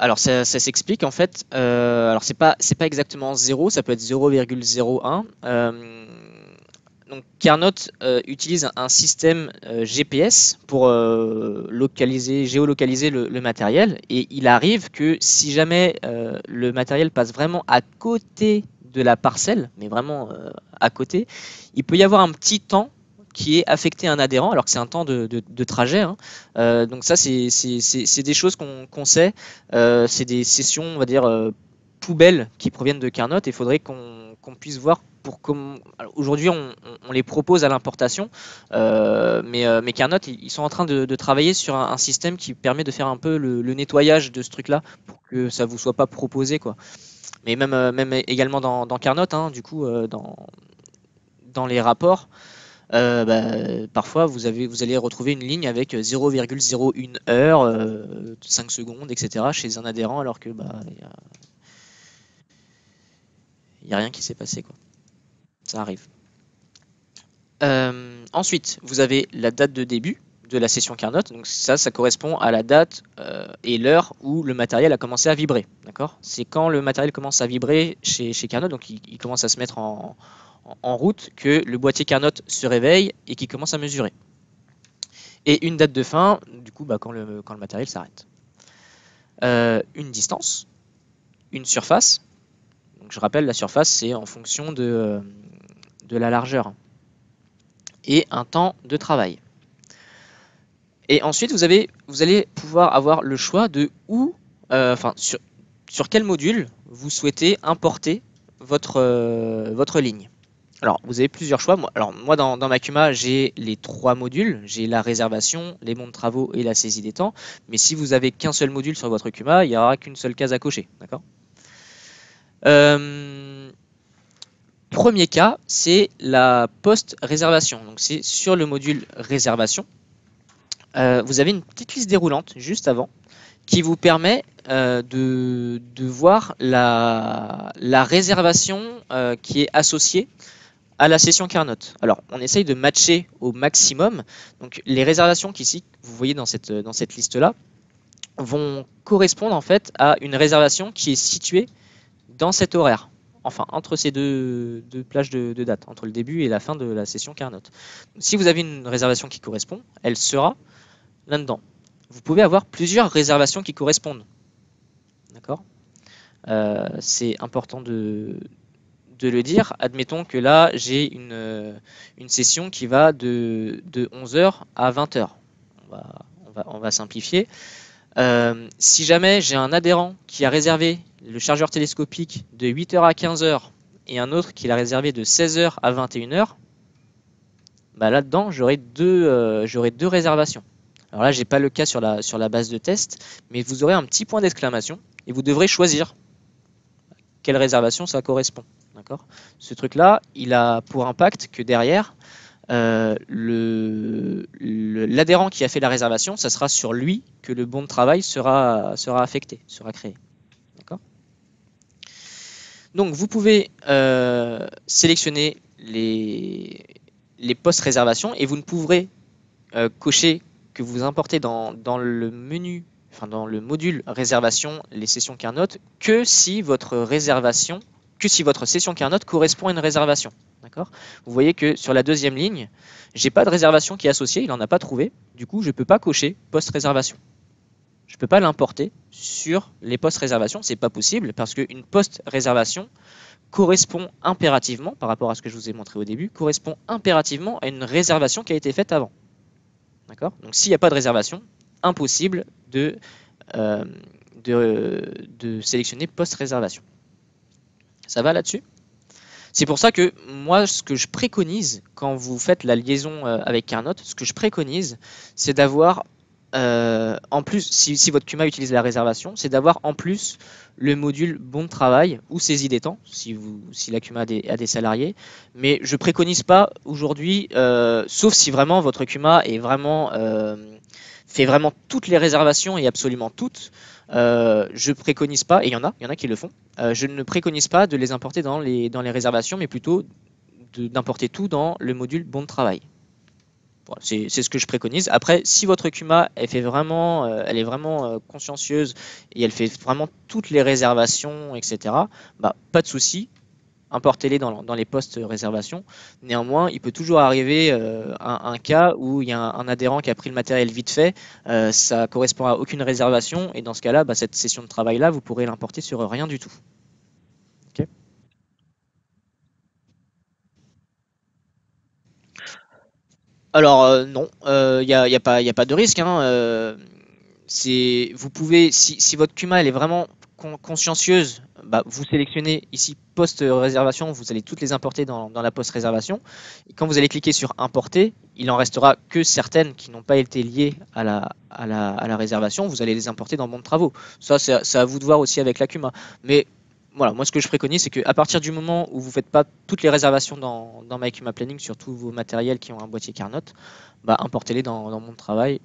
Speaker 1: s'explique en fait. Alors c'est pas exactement 0, ça peut être 0,01. Donc Carnot utilise un système GPS pour géolocaliser le matériel, et il arrive que si jamais le matériel passe vraiment à côté de la parcelle, mais vraiment à côté, il peut y avoir un petit temps qui est affecté à un adhérent, alors que c'est un temps de trajet. Hein. Donc ça, c'est des choses qu'on sait. C'est des sessions, on va dire, poubelles qui proviennent de Carnot, et il faudrait qu'on puisse voir pour comment. Aujourd'hui, on les propose à l'importation, mais Carnot, ils sont en train de travailler sur un système qui permet de faire un peu le nettoyage de ce truc-là pour que ça vous soit pas proposé, quoi. Mais même également dans Carnot, hein, du coup, dans les rapports, parfois vous allez retrouver une ligne avec 0,01 heure, 5 secondes, etc. chez un adhérent, alors que y a rien qui s'est passé, quoi. Ça arrive. Ensuite, vous avez la date de début. de la session Carnot. Donc ça correspond à la date et l'heure où le matériel a commencé à vibrer. D'accord? C'est quand le matériel commence à vibrer chez Carnot, donc il commence à se mettre en route, que le boîtier Carnot se réveille et qu'il commence à mesurer. Et une date de fin, du coup, quand le matériel s'arrête. Une distance, une surface. Donc je rappelle, la surface, c'est en fonction de la largeur. Et un temps de travail. Et ensuite, vous allez pouvoir avoir le choix de où, sur quel module vous souhaitez importer votre ligne. Alors, vous avez plusieurs choix. Moi dans Macuma, j'ai les 3 modules. J'ai la réservation, les bons de travaux et la saisie des temps. Mais si vous avez qu'un seul module sur votre Cuma, il n'y aura qu'une seule case à cocher. D'accord. Premier cas, c'est la post-réservation. Donc, c'est sur le module réservation. Vous avez une petite liste déroulante juste avant qui vous permet de voir la réservation qui est associée à la session Carnot. Alors, on essaye de matcher au maximum. Donc, les réservations qu'ici, vous voyez dans cette liste-là, vont correspondre en fait à une réservation qui est située dans cet horaire. Enfin, entre ces deux plages de date, entre le début et la fin de la session Carnot. Si vous avez une réservation qui correspond, elle sera là-dedans. Vous pouvez avoir plusieurs réservations qui correspondent. D'accord. C'est important de le dire. Admettons que là, j'ai une session qui va de 11h à 20h. On va simplifier. Si jamais j'ai un adhérent qui a réservé le chargeur télescopique de 8h à 15h et un autre qui l'a réservé de 16h à 21h, là-dedans, j'aurai deux réservations. Alors là, j'ai pas le cas sur la base de test, mais vous aurez un petit point d'exclamation et vous devrez choisir quelle réservation ça correspond. D'accord. Ce truc-là, il a pour impact que derrière, l'adhérent qui a fait la réservation, ça sera sur lui que le bon de travail sera affecté, sera créé. D'accord. Donc vous pouvez sélectionner les postes réservation et vous ne pourrez cocher que vous importez dans le menu, enfin dans le module réservation, les sessions Carnot, que si votre session Carnot correspond à une réservation. D'accord. Vous voyez que sur la deuxième ligne, j'ai pas de réservation qui est associée, il n'en a pas trouvé. Du coup, je ne peux pas cocher post réservation. Je ne peux pas l'importer sur les postes réservation, c'est pas possible parce qu'une post réservation correspond impérativement, par rapport à ce que je vous ai montré au début, correspond impérativement à une réservation qui a été faite avant. D'accord. Donc s'il n'y a pas de réservation, impossible de sélectionner post-réservation. Ça va là-dessus? C'est pour ça que moi, ce que je préconise quand vous faites la liaison avec Carnot, ce que je préconise, c'est d'avoir en plus, si votre Cuma utilise la réservation, c'est d'avoir en plus le module bon de travail ou saisie des temps, si la Cuma a des salariés. Mais je préconise pas aujourd'hui, sauf si vraiment votre Cuma est vraiment fait vraiment toutes les réservations et absolument toutes. Je préconise pas, et il y en a qui le font. Je ne préconise pas de les importer dans les réservations, mais plutôt d'importer tout dans le module bon de travail. Voilà, c'est ce que je préconise. Après, si votre Cuma elle est vraiment consciencieuse et elle fait vraiment toutes les réservations, etc., pas de souci, importez-les dans les postes réservations. Néanmoins, il peut toujours arriver un cas où il y a un adhérent qui a pris le matériel vite fait, ça correspond à aucune réservation, et dans ce cas-là, cette session de travail-là, vous pourrez l'importer sur rien du tout. Okay. Alors non, y a pas de risque. Hein, vous pouvez, si votre Cuma elle est vraiment consciencieuse, vous sélectionnez ici post réservation, vous allez toutes les importer dans la post réservation. Et quand vous allez cliquer sur importer, il en restera que certaines qui n'ont pas été liées à la réservation. Vous allez les importer dans bon de travaux. Ça, c'est à vous de voir aussi avec la Cuma. Mais voilà, moi ce que je préconise, c'est qu'à partir du moment où vous ne faites pas toutes les réservations dans MyCuma Planning sur tous vos matériels qui ont un boîtier Carnot, importez-les dans mon travail,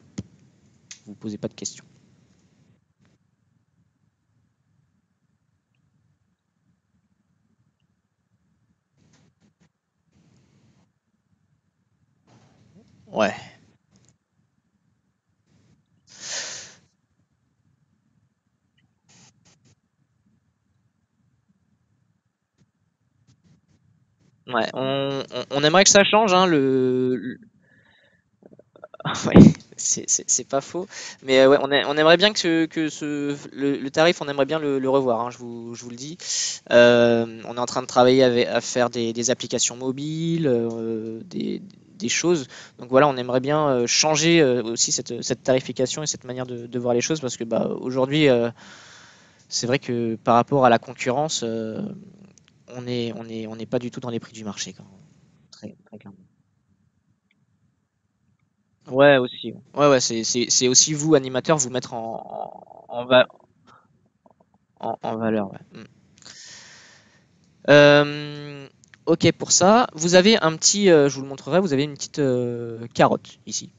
Speaker 1: vous ne posez pas de questions. Ouais. Ouais, on aimerait que ça change, hein, ouais, c'est pas faux. Mais ouais, on aimerait bien le tarif, on aimerait bien le revoir, hein, je vous le dis. On est en train de travailler à faire des applications mobiles, des choses. Donc voilà, on aimerait bien changer aussi cette tarification et cette manière de voir les choses parce que bah, aujourd'hui, c'est vrai que par rapport à la concurrence, on n'est pas du tout dans les prix du marché, quand même. Très clairement. Ouais, aussi. Ouais, ouais, c'est aussi vous, animateur, vous mettre en valeur. Ouais. Mm. Euh, ok, pour ça, vous avez un petit, je vous le montrerai, vous avez une petite carotte ici,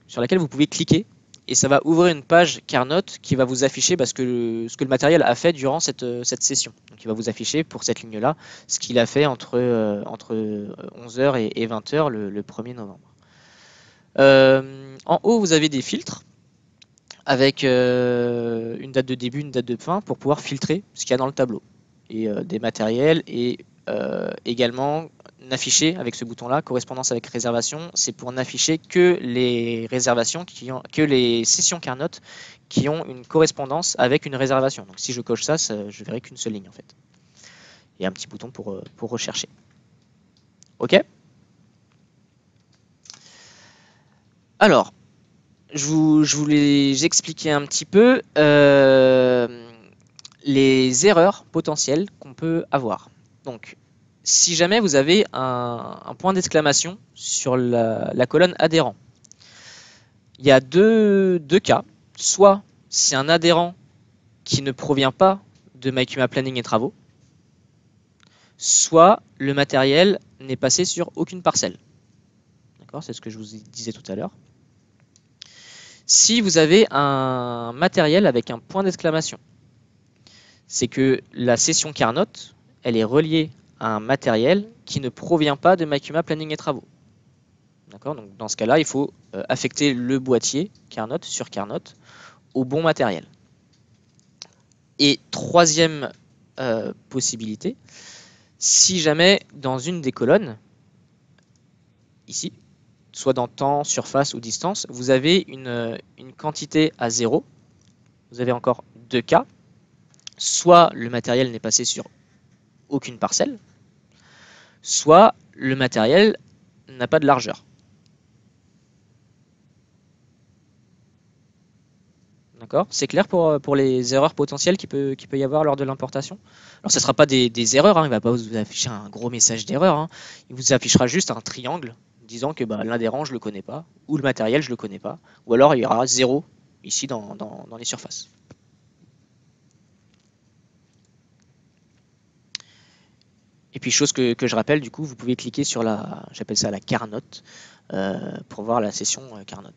Speaker 1: sur laquelle vous pouvez cliquer, et ça va ouvrir une page Carnot qui va vous afficher parce que ce que le matériel a fait durant cette session. Donc il va vous afficher pour cette ligne-là ce qu'il a fait entre 11 h et 20 h le 1er novembre. En haut, vous avez des filtres avec une date de début, une date de fin pour pouvoir filtrer ce qu'il y a dans le tableau et des matériels et également n'afficher avec ce bouton là correspondance avec réservation, c'est pour n'afficher que les réservations que les sessions Carnot qui ont une correspondance avec une réservation. Donc si je coche ça, je verrai qu'une seule ligne en fait. Et un petit bouton pour rechercher. Ok. Alors, je voulais expliquer un petit peu les erreurs potentielles qu'on peut avoir. Donc, si jamais vous avez un point d'exclamation sur la colonne adhérent, il y a deux cas. Soit c'est un adhérent qui ne provient pas de MyCuma Planning et Travaux, soit le matériel n'est passé sur aucune parcelle. D'accord, c'est ce que je vous disais tout à l'heure. Si vous avez un matériel avec un point d'exclamation, c'est que la session Carnot, elle est reliée à un matériel qui ne provient pas de Makuma Planning et Travaux. D'accord. Donc dans ce cas-là, il faut affecter le boîtier Carnot sur Carnot au bon matériel. Et troisième possibilité, si jamais dans une des colonnes, ici, soit dans temps, surface ou distance, vous avez une quantité à 0, vous avez encore deux cas. Soit le matériel n'est passé sur aucune parcelle, soit le matériel n'a pas de largeur. D'accord. C'est clair pour les erreurs potentielles qu'il peut y avoir lors de l'importation. Alors, ce ne sera pas des erreurs, hein, il ne va pas vous afficher un gros message d'erreur. Hein. Il vous affichera juste un triangle disant que bah, l'adhérent, je ne le connais pas, ou le matériel, je ne le connais pas, ou alors il y aura 0 ici dans les surfaces. Et puis, chose que je rappelle, du coup, vous pouvez cliquer sur j'appelle ça la Carnot, pour voir la session Carnot.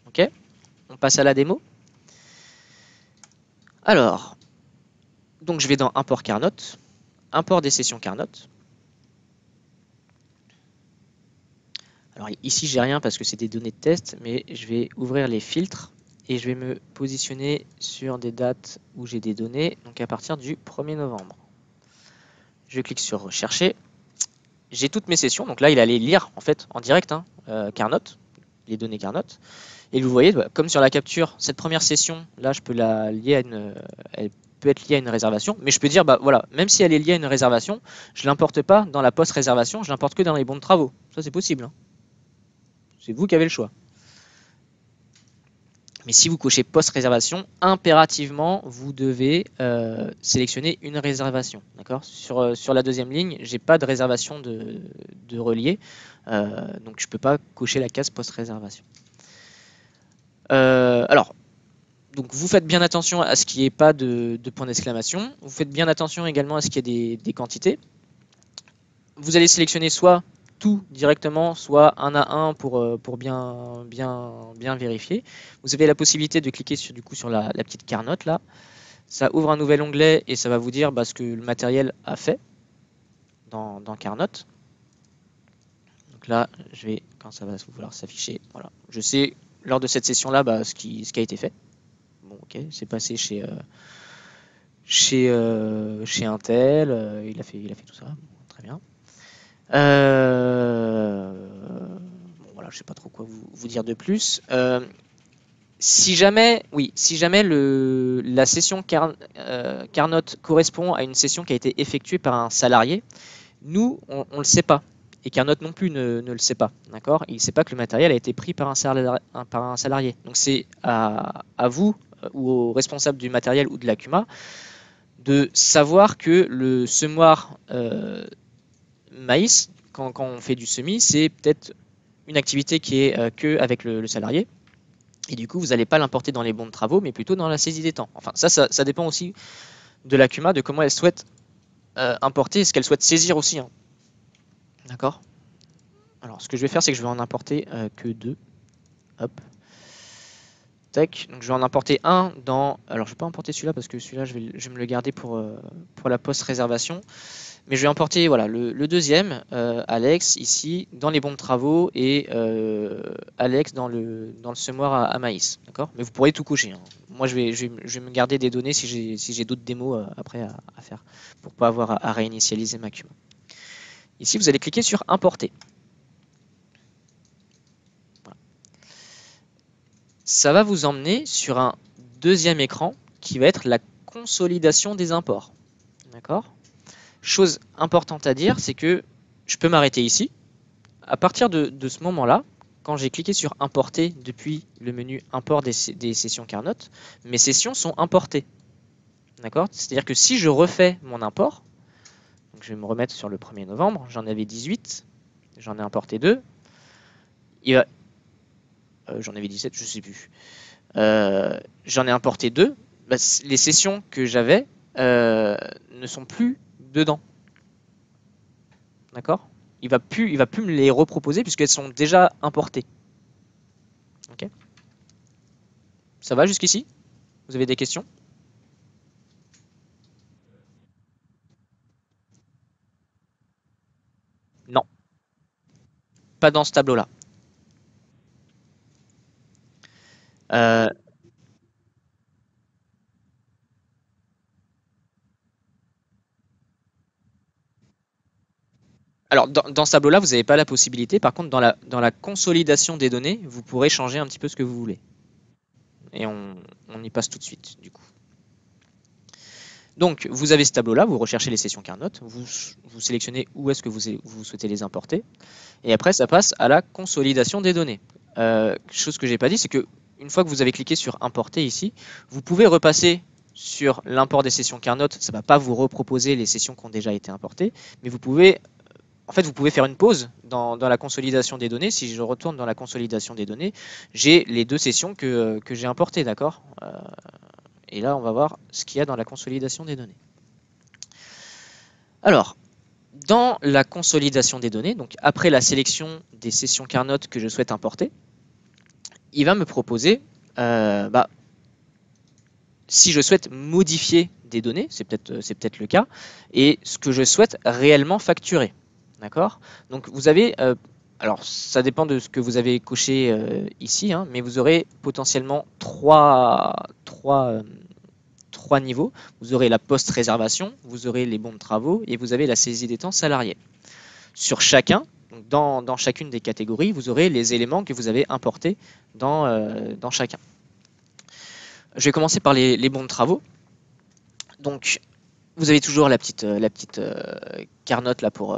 Speaker 1: Ok. On passe à la démo. Alors, donc je vais dans Import Carnot, import des sessions Carnot. Alors ici, j'ai rien parce que c'est des données de test, mais je vais ouvrir les filtres et je vais me positionner sur des dates où j'ai des données, donc à partir du 1er novembre. Je clique sur Rechercher. J'ai toutes mes sessions, donc là, il allait lire en fait en direct Carnot, les données Carnot. Et vous voyez, comme sur la capture, cette première session, là, je peux la lier à elle peut être liée à une réservation, mais je peux dire, bah voilà, même si elle est liée à une réservation, je l'importe pas dans la post-réservation, je l'importe que dans les bons de travaux. Ça, c'est possible. Hein. C'est vous qui avez le choix. Mais si vous cochez post-réservation, impérativement, vous devez sélectionner une réservation. D'accord. Sur la deuxième ligne, j'ai pas de réservation de relier, donc je peux pas cocher la case post-réservation. Alors, donc vous faites bien attention à ce qu'il n'y ait pas de point d'exclamation. Vous faites bien attention également à ce qu'il y ait des quantités. Vous allez sélectionner soit tout directement, soit un à un pour bien vérifier. Vous avez la possibilité de cliquer sur la petite carnote là. Ça ouvre un nouvel onglet et ça va vous dire ce que le matériel a fait dans Carnot. Donc là, quand ça va vouloir s'afficher, voilà. Je sais lors de cette session là ce qui a été fait. Bon, ok, c'est passé chez Intel, il a fait tout ça, très bien. Bon, voilà, je sais pas trop quoi vous dire de plus. Si jamais, oui, si jamais la session Carnot correspond à une session qui a été effectuée par un salarié, nous, on ne le sait pas. Et Carnot non plus ne le sait pas. D'accord? Il ne sait pas que le matériel a été pris par un salarié. Donc c'est à vous ou au responsable du matériel ou de l'Acuma de savoir que le semoir maïs, quand on fait du semis, c'est peut-être une activité qui est que avec le salarié. Et du coup, vous n'allez pas l'importer dans les bons de travaux, mais plutôt dans la saisie des temps. Enfin, ça dépend aussi de l'Acuma, de comment elle souhaite importer et ce qu'elle souhaite saisir aussi, hein. D'accord? Alors, ce que je vais faire, c'est que je vais en importer que deux. Hop. Tac. Donc, je vais en importer un dans. Alors, je ne vais pas importer celui-là parce que celui-là, je vais me le garder pour la post-réservation. Mais je vais importer voilà, le deuxième, Alex, ici, dans les bons de travaux et Alex dans le semoir à maïs. D'accord? Mais vous pourrez tout cocher, hein. Moi, je vais me garder des données si j'ai d'autres démos après à faire pour ne pas avoir à réinitialiser ma cube. Ici, vous allez cliquer sur Importer. Voilà. Ça va vous emmener sur un deuxième écran qui va être la consolidation des imports. D'accord? Chose importante à dire, c'est que je peux m'arrêter ici. À partir de ce moment-là, quand j'ai cliqué sur Importer depuis le menu Import des sessions Carnot, mes sessions sont importées. D'accord? C'est-à-dire que si je refais mon import, donc je vais me remettre sur le 1er novembre, j'en avais 18, j'en ai importé 2, j'en avais 17, je ne sais plus. J'en ai importé 2, bah, les sessions que j'avais ne sont plus dedans. D'accord? Il va plus me les reproposer puisqu'elles sont déjà importées. Ok? Ça va jusqu'ici? Vous avez des questions? Non, pas dans ce tableau-là. Euh, alors, dans ce tableau-là, vous n'avez pas la possibilité. Par contre, dans la consolidation des données, vous pourrez changer un petit peu ce que vous voulez. Et on y passe tout de suite, du coup. Donc, vous avez ce tableau-là, vous recherchez les sessions Carnot, vous sélectionnez où est-ce que vous souhaitez les importer, et après, ça passe à la consolidation des données. Chose que j'ai pas dit, c'est que une fois que vous avez cliqué sur Importer ici, vous pouvez repasser sur l'import des sessions Carnot. Ça ne va pas vous reproposer les sessions qui ont déjà été importées, mais vous pouvez faire une pause dans la consolidation des données. Si je retourne dans la consolidation des données, j'ai les deux sessions que j'ai importées, d'accord? Et là, on va voir ce qu'il y a dans la consolidation des données. Alors, dans la consolidation des données, donc après la sélection des sessions Carnot que je souhaite importer, il va me proposer, si je souhaite modifier des données, c'est peut-être le cas, et ce que je souhaite réellement facturer. D'accord? Donc vous avez, alors ça dépend de ce que vous avez coché ici, hein, mais vous aurez potentiellement trois niveaux. Vous aurez la post-réservation, vous aurez les bons de travaux et vous avez la saisie des temps salariés. Sur chacun, donc dans chacune des catégories, vous aurez les éléments que vous avez importés dans chacun. Je vais commencer par les bons de travaux. Donc, vous avez toujours la petite Carnot là pour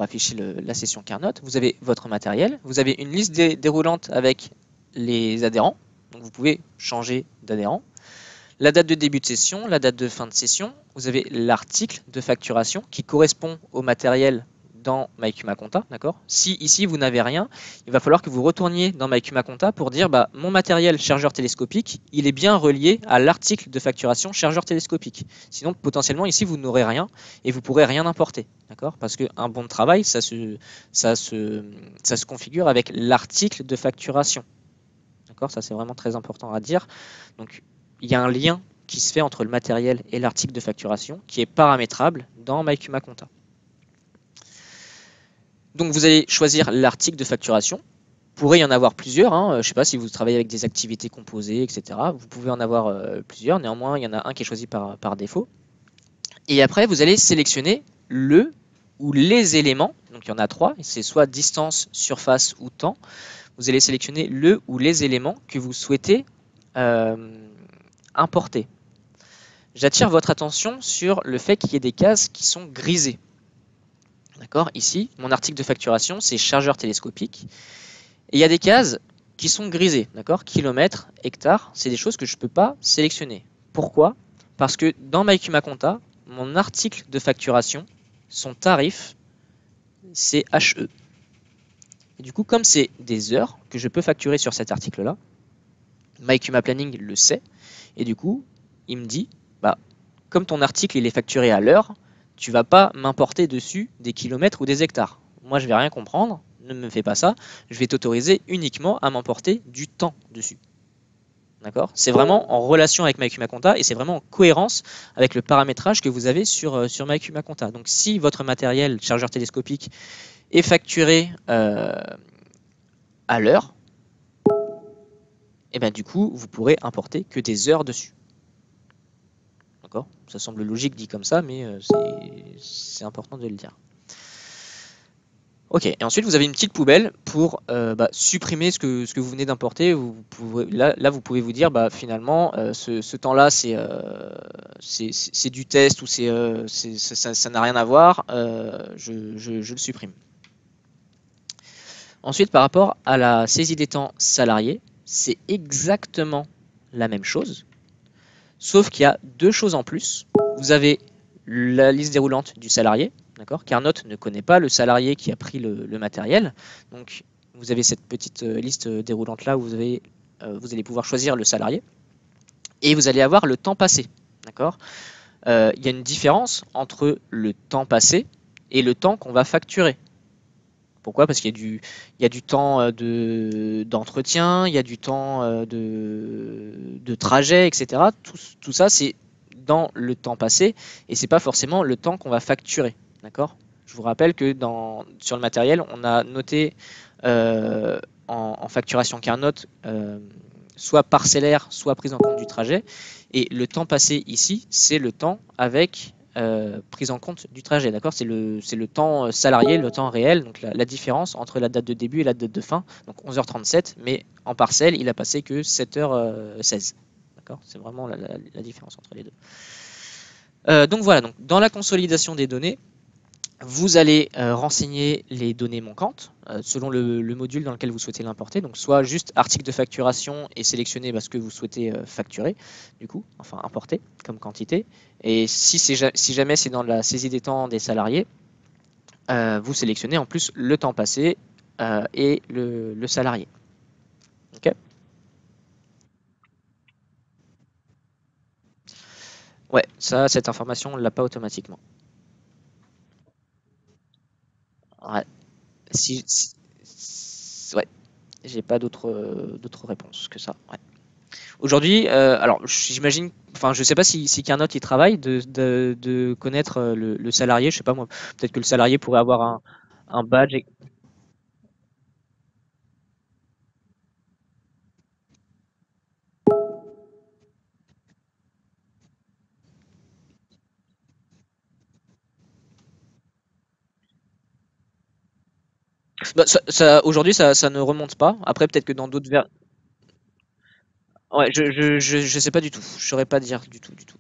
Speaker 1: afficher la session Carnot. Vous avez votre matériel. Vous avez une liste déroulante avec les adhérents. Donc, vous pouvez changer d'adhérent. La date de début de session, la date de fin de session. Vous avez l'article de facturation qui correspond au matériel dans MyCumaConta, d'accord? Si ici vous n'avez rien, il va falloir que vous retourniez dans MyCumaConta pour dire mon matériel chargeur télescopique, il est bien relié à l'article de facturation chargeur télescopique. Sinon, potentiellement ici vous n'aurez rien et vous pourrez rien importer, d'accord? Parce qu'un bon de travail, ça se configure avec l'article de facturation, d'accord? Ça c'est vraiment très important à dire. Donc il y a un lien qui se fait entre le matériel et l'article de facturation qui est paramétrable dans MyCumaConta. Donc vous allez choisir l'article de facturation. pourrait y en avoir plusieurs, hein. Je ne sais pas si vous travaillez avec des activités composées, etc. Vous pouvez en avoir plusieurs. Néanmoins, il y en a un qui est choisi par défaut. Et après, vous allez sélectionner le ou les éléments. Donc il y en a trois. C'est soit distance, surface ou temps. Vous allez sélectionner le ou les éléments que vous souhaitez euh, importer. J'attire votre attention sur le fait qu'il y ait des cases qui sont grisées. D'accord? Ici, mon article de facturation, c'est chargeur télescopique. Et il y a des cases qui sont grisées. D'accord? Kilomètres, hectares, c'est des choses que je ne peux pas sélectionner. Pourquoi? Parce que dans MyCumaConta, mon article de facturation, son tarif, c'est HE. Et du coup, comme c'est des heures que je peux facturer sur cet article-là, MyCumaPlanning le sait. Et du coup, il me dit, bah, comme ton article il est facturé à l'heure, tu vas pas m'importer dessus des kilomètres ou des hectares. Moi, je vais rien comprendre, ne me fais pas ça. Je vais t'autoriser uniquement à m'emporter du temps dessus. D'accord? C'est vraiment en relation avec MyCumaConta et c'est vraiment en cohérence avec le paramétrage que vous avez sur MyCumaConta. Donc, si votre matériel chargeur télescopique est facturé à l'heure, et ben du coup, vous pourrez importer que des heures dessus. D'accord? Ça semble logique dit comme ça, mais c'est important de le dire. Ok, et ensuite vous avez une petite poubelle pour supprimer ce que vous venez d'importer. Là, vous pouvez vous dire, bah, finalement, ce temps-là, c'est du test ou ça n'a rien à voir, je le supprime. Ensuite, par rapport à la saisie des temps salariés, c'est exactement la même chose, sauf qu'il y a deux choses en plus. Vous avez la liste déroulante du salarié, d'accord? Carnot ne connaît pas le salarié qui a pris le matériel. Donc, vous avez cette petite liste déroulante là où vous allez pouvoir choisir le salarié. Et vous allez avoir le temps passé, d'accord? Il y a une différence entre le temps passé et le temps qu'on va facturer. Pourquoi? Parce qu'il y a du temps d'entretien, il y a du temps de trajet, etc. Tout ça, c'est dans le temps passé et c'est pas forcément le temps qu'on va facturer. D'accord? Je vous rappelle que sur le matériel, on a noté en facturation Carnot soit parcellaire, soit prise en compte du trajet. Et le temps passé ici, c'est le temps avec prise en compte du trajet, d'accord? C'est le temps salarié, le temps réel, donc la différence entre la date de début et la date de fin, donc 11h37, mais en parcelle, il a passé que 7h16, d'accord? C'est vraiment la différence entre les deux. Donc voilà, donc dans la consolidation des données, vous allez renseigner les données manquantes selon le module dans lequel vous souhaitez l'importer. Donc soit juste article de facturation et sélectionner ce que vous souhaitez facturer, du coup, enfin importer comme quantité. Et si jamais c'est dans la saisie des temps des salariés, vous sélectionnez en plus le temps passé et le salarié. Ok. Ouais, cette information, on ne l'a pas automatiquement. Ouais. Ouais, j'ai pas d'autres réponses que ça. Ouais. Aujourd'hui, alors j'imagine, enfin je sais pas si Carnot y travaille de connaître le salarié, je sais pas moi, peut-être que le salarié pourrait avoir un badge. Bah, aujourd'hui ça ne remonte pas. Après peut-être que dans d'autres ouais, je sais pas du tout. Je saurais pas dire du tout du tout.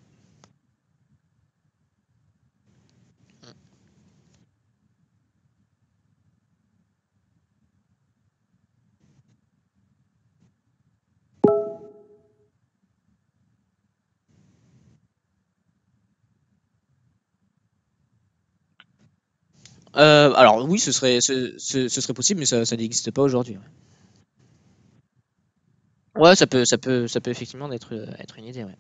Speaker 1: Alors oui, ce serait possible, mais ça n'existe pas aujourd'hui. Ouais, ça peut effectivement être une idée. Ouais.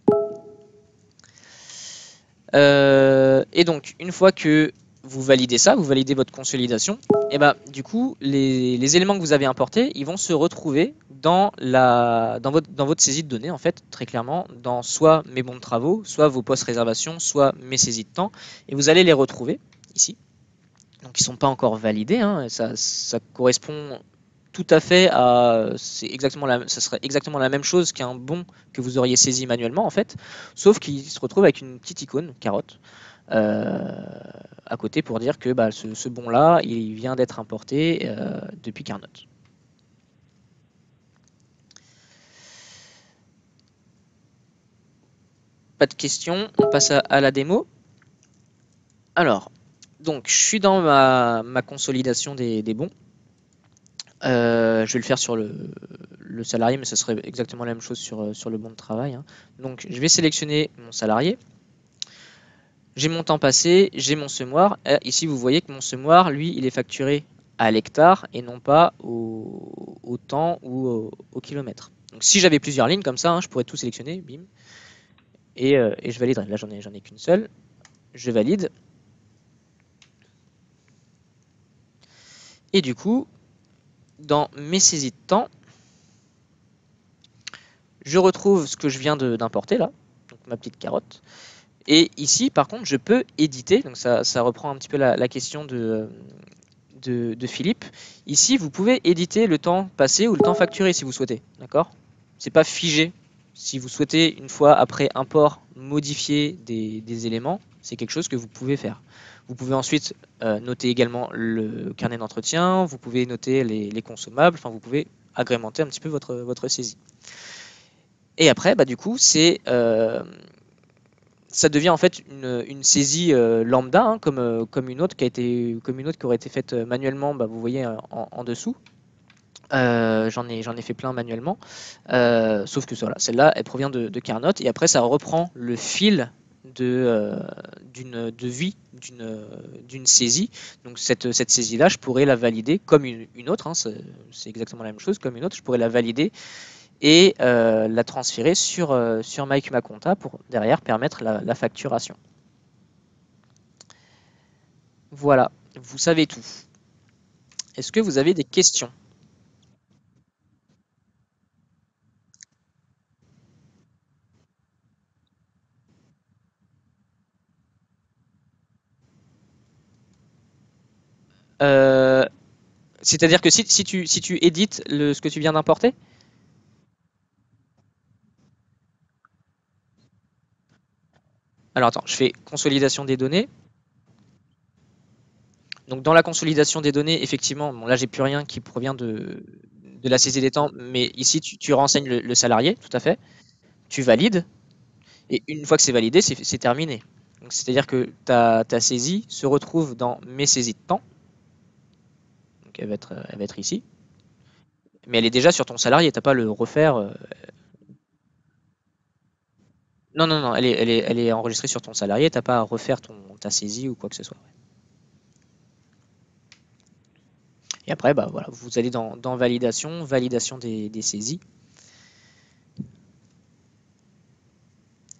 Speaker 1: Et donc, une fois que vous validez ça, vous validez votre consolidation, et ben du coup, les éléments que vous avez importés, ils vont se retrouver dans votre saisie de données, en fait, très clairement, dans soit mes bons de travaux, soit vos postes réservations, soit mes saisies de temps, et vous allez les retrouver ici. Donc, ils ne sont pas encore validés, hein, ça correspond tout à fait à, ça serait exactement la même chose qu'un bon que vous auriez saisi manuellement en fait, sauf qu'il se retrouve avec une petite icône carotte à côté pour dire que bah, ce bon-là, il vient d'être importé depuis Carnot. Pas de questions, on passe à la démo. Alors, donc je suis dans ma consolidation des bons. Je vais le faire sur le salarié, mais ce serait exactement la même chose sur le bon de travail, hein. Donc je vais sélectionner mon salarié. J'ai mon temps passé, j'ai mon semoir. Ici, vous voyez que mon semoir, lui, il est facturé à l'hectare et non pas au temps ou au kilomètre. Donc si j'avais plusieurs lignes comme ça, hein, je pourrais tout sélectionner, bim, et je validerai. Là, j'en ai qu'une seule. Je valide. Et du coup, dans mes saisies de temps, je retrouve ce que je viens d'importer là, donc ma petite carotte. Et ici, par contre, je peux éditer. Donc ça reprend un petit peu la question de Philippe. Ici, vous pouvez éditer le temps passé ou le temps facturé si vous souhaitez. D'accord? C'est pas figé. Si vous souhaitez, une fois après import, modifier des éléments, c'est quelque chose que vous pouvez faire. Vous pouvez ensuite noter également le carnet d'entretien, vous pouvez noter les consommables, enfin vous pouvez agrémenter un petit peu votre saisie. Et après, bah, du coup, ça devient en fait une saisie lambda, hein, comme une autre comme une autre qui aurait été faite manuellement. Bah, vous voyez en dessous. J'en ai fait plein manuellement, sauf que voilà, celle-là, elle provient de Carnot et après ça reprend le fil de vie d'une saisie. Donc cette saisie-là, je pourrais la valider comme une autre, hein, c'est exactement la même chose comme une autre. Je pourrais la valider et la transférer sur MyCumaConta pour derrière permettre la facturation. Voilà, vous savez tout. Est-ce que vous avez des questions? Euh, C'est-à-dire que si tu édites ce que tu viens d'importer, alors attends, je fais consolidation des données. Donc dans la consolidation des données, effectivement, bon, là j'ai plus rien qui provient de la saisie des temps, mais ici tu renseignes le salarié, tout à fait. Tu valides, et une fois que c'est validé, c'est terminé. Donc c'est-à-dire que ta saisie se retrouve dans mes saisies de temps, donc elle va être ici, mais elle est déjà sur ton salarié, t'as pas à le refaire. Non, non, non, elle est enregistrée sur ton salarié, t'as pas à refaire ta saisie ou quoi que ce soit. Et après, bah, voilà, vous allez dans validation, validation des saisies.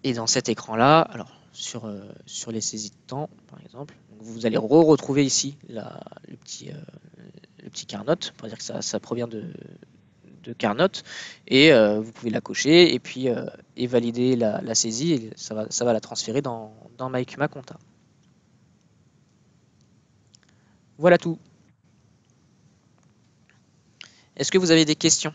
Speaker 1: Et dans cet écran-là, alors sur les saisies de temps, par exemple, vous allez retrouver ici le petit Carnot, pour dire que ça provient de Carnot, et vous pouvez la cocher et puis et valider la saisie, et ça va la transférer dans MyCuma Compta. Voilà tout. Est-ce que vous avez des questions?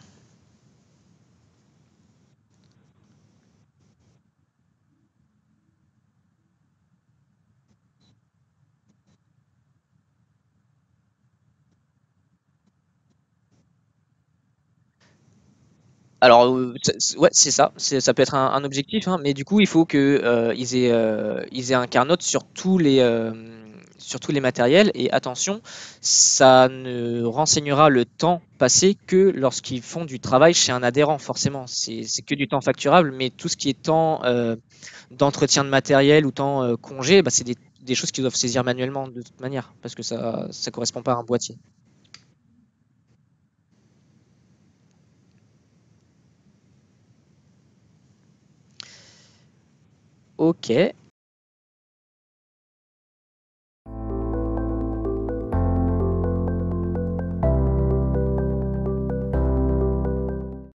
Speaker 1: Alors, ouais, c'est ça. Ça peut être un objectif, hein, mais du coup, il faut que ils aient un Carnot sur tous les matériels. Et attention, ça ne renseignera le temps passé que lorsqu'ils font du travail chez un adhérent. Forcément, c'est que du temps facturable, mais tout ce qui est temps d'entretien de matériel ou temps congé, bah, c'est des choses qu'ils doivent saisir manuellement de toute manière, parce que ça correspond pas à un boîtier. Ok.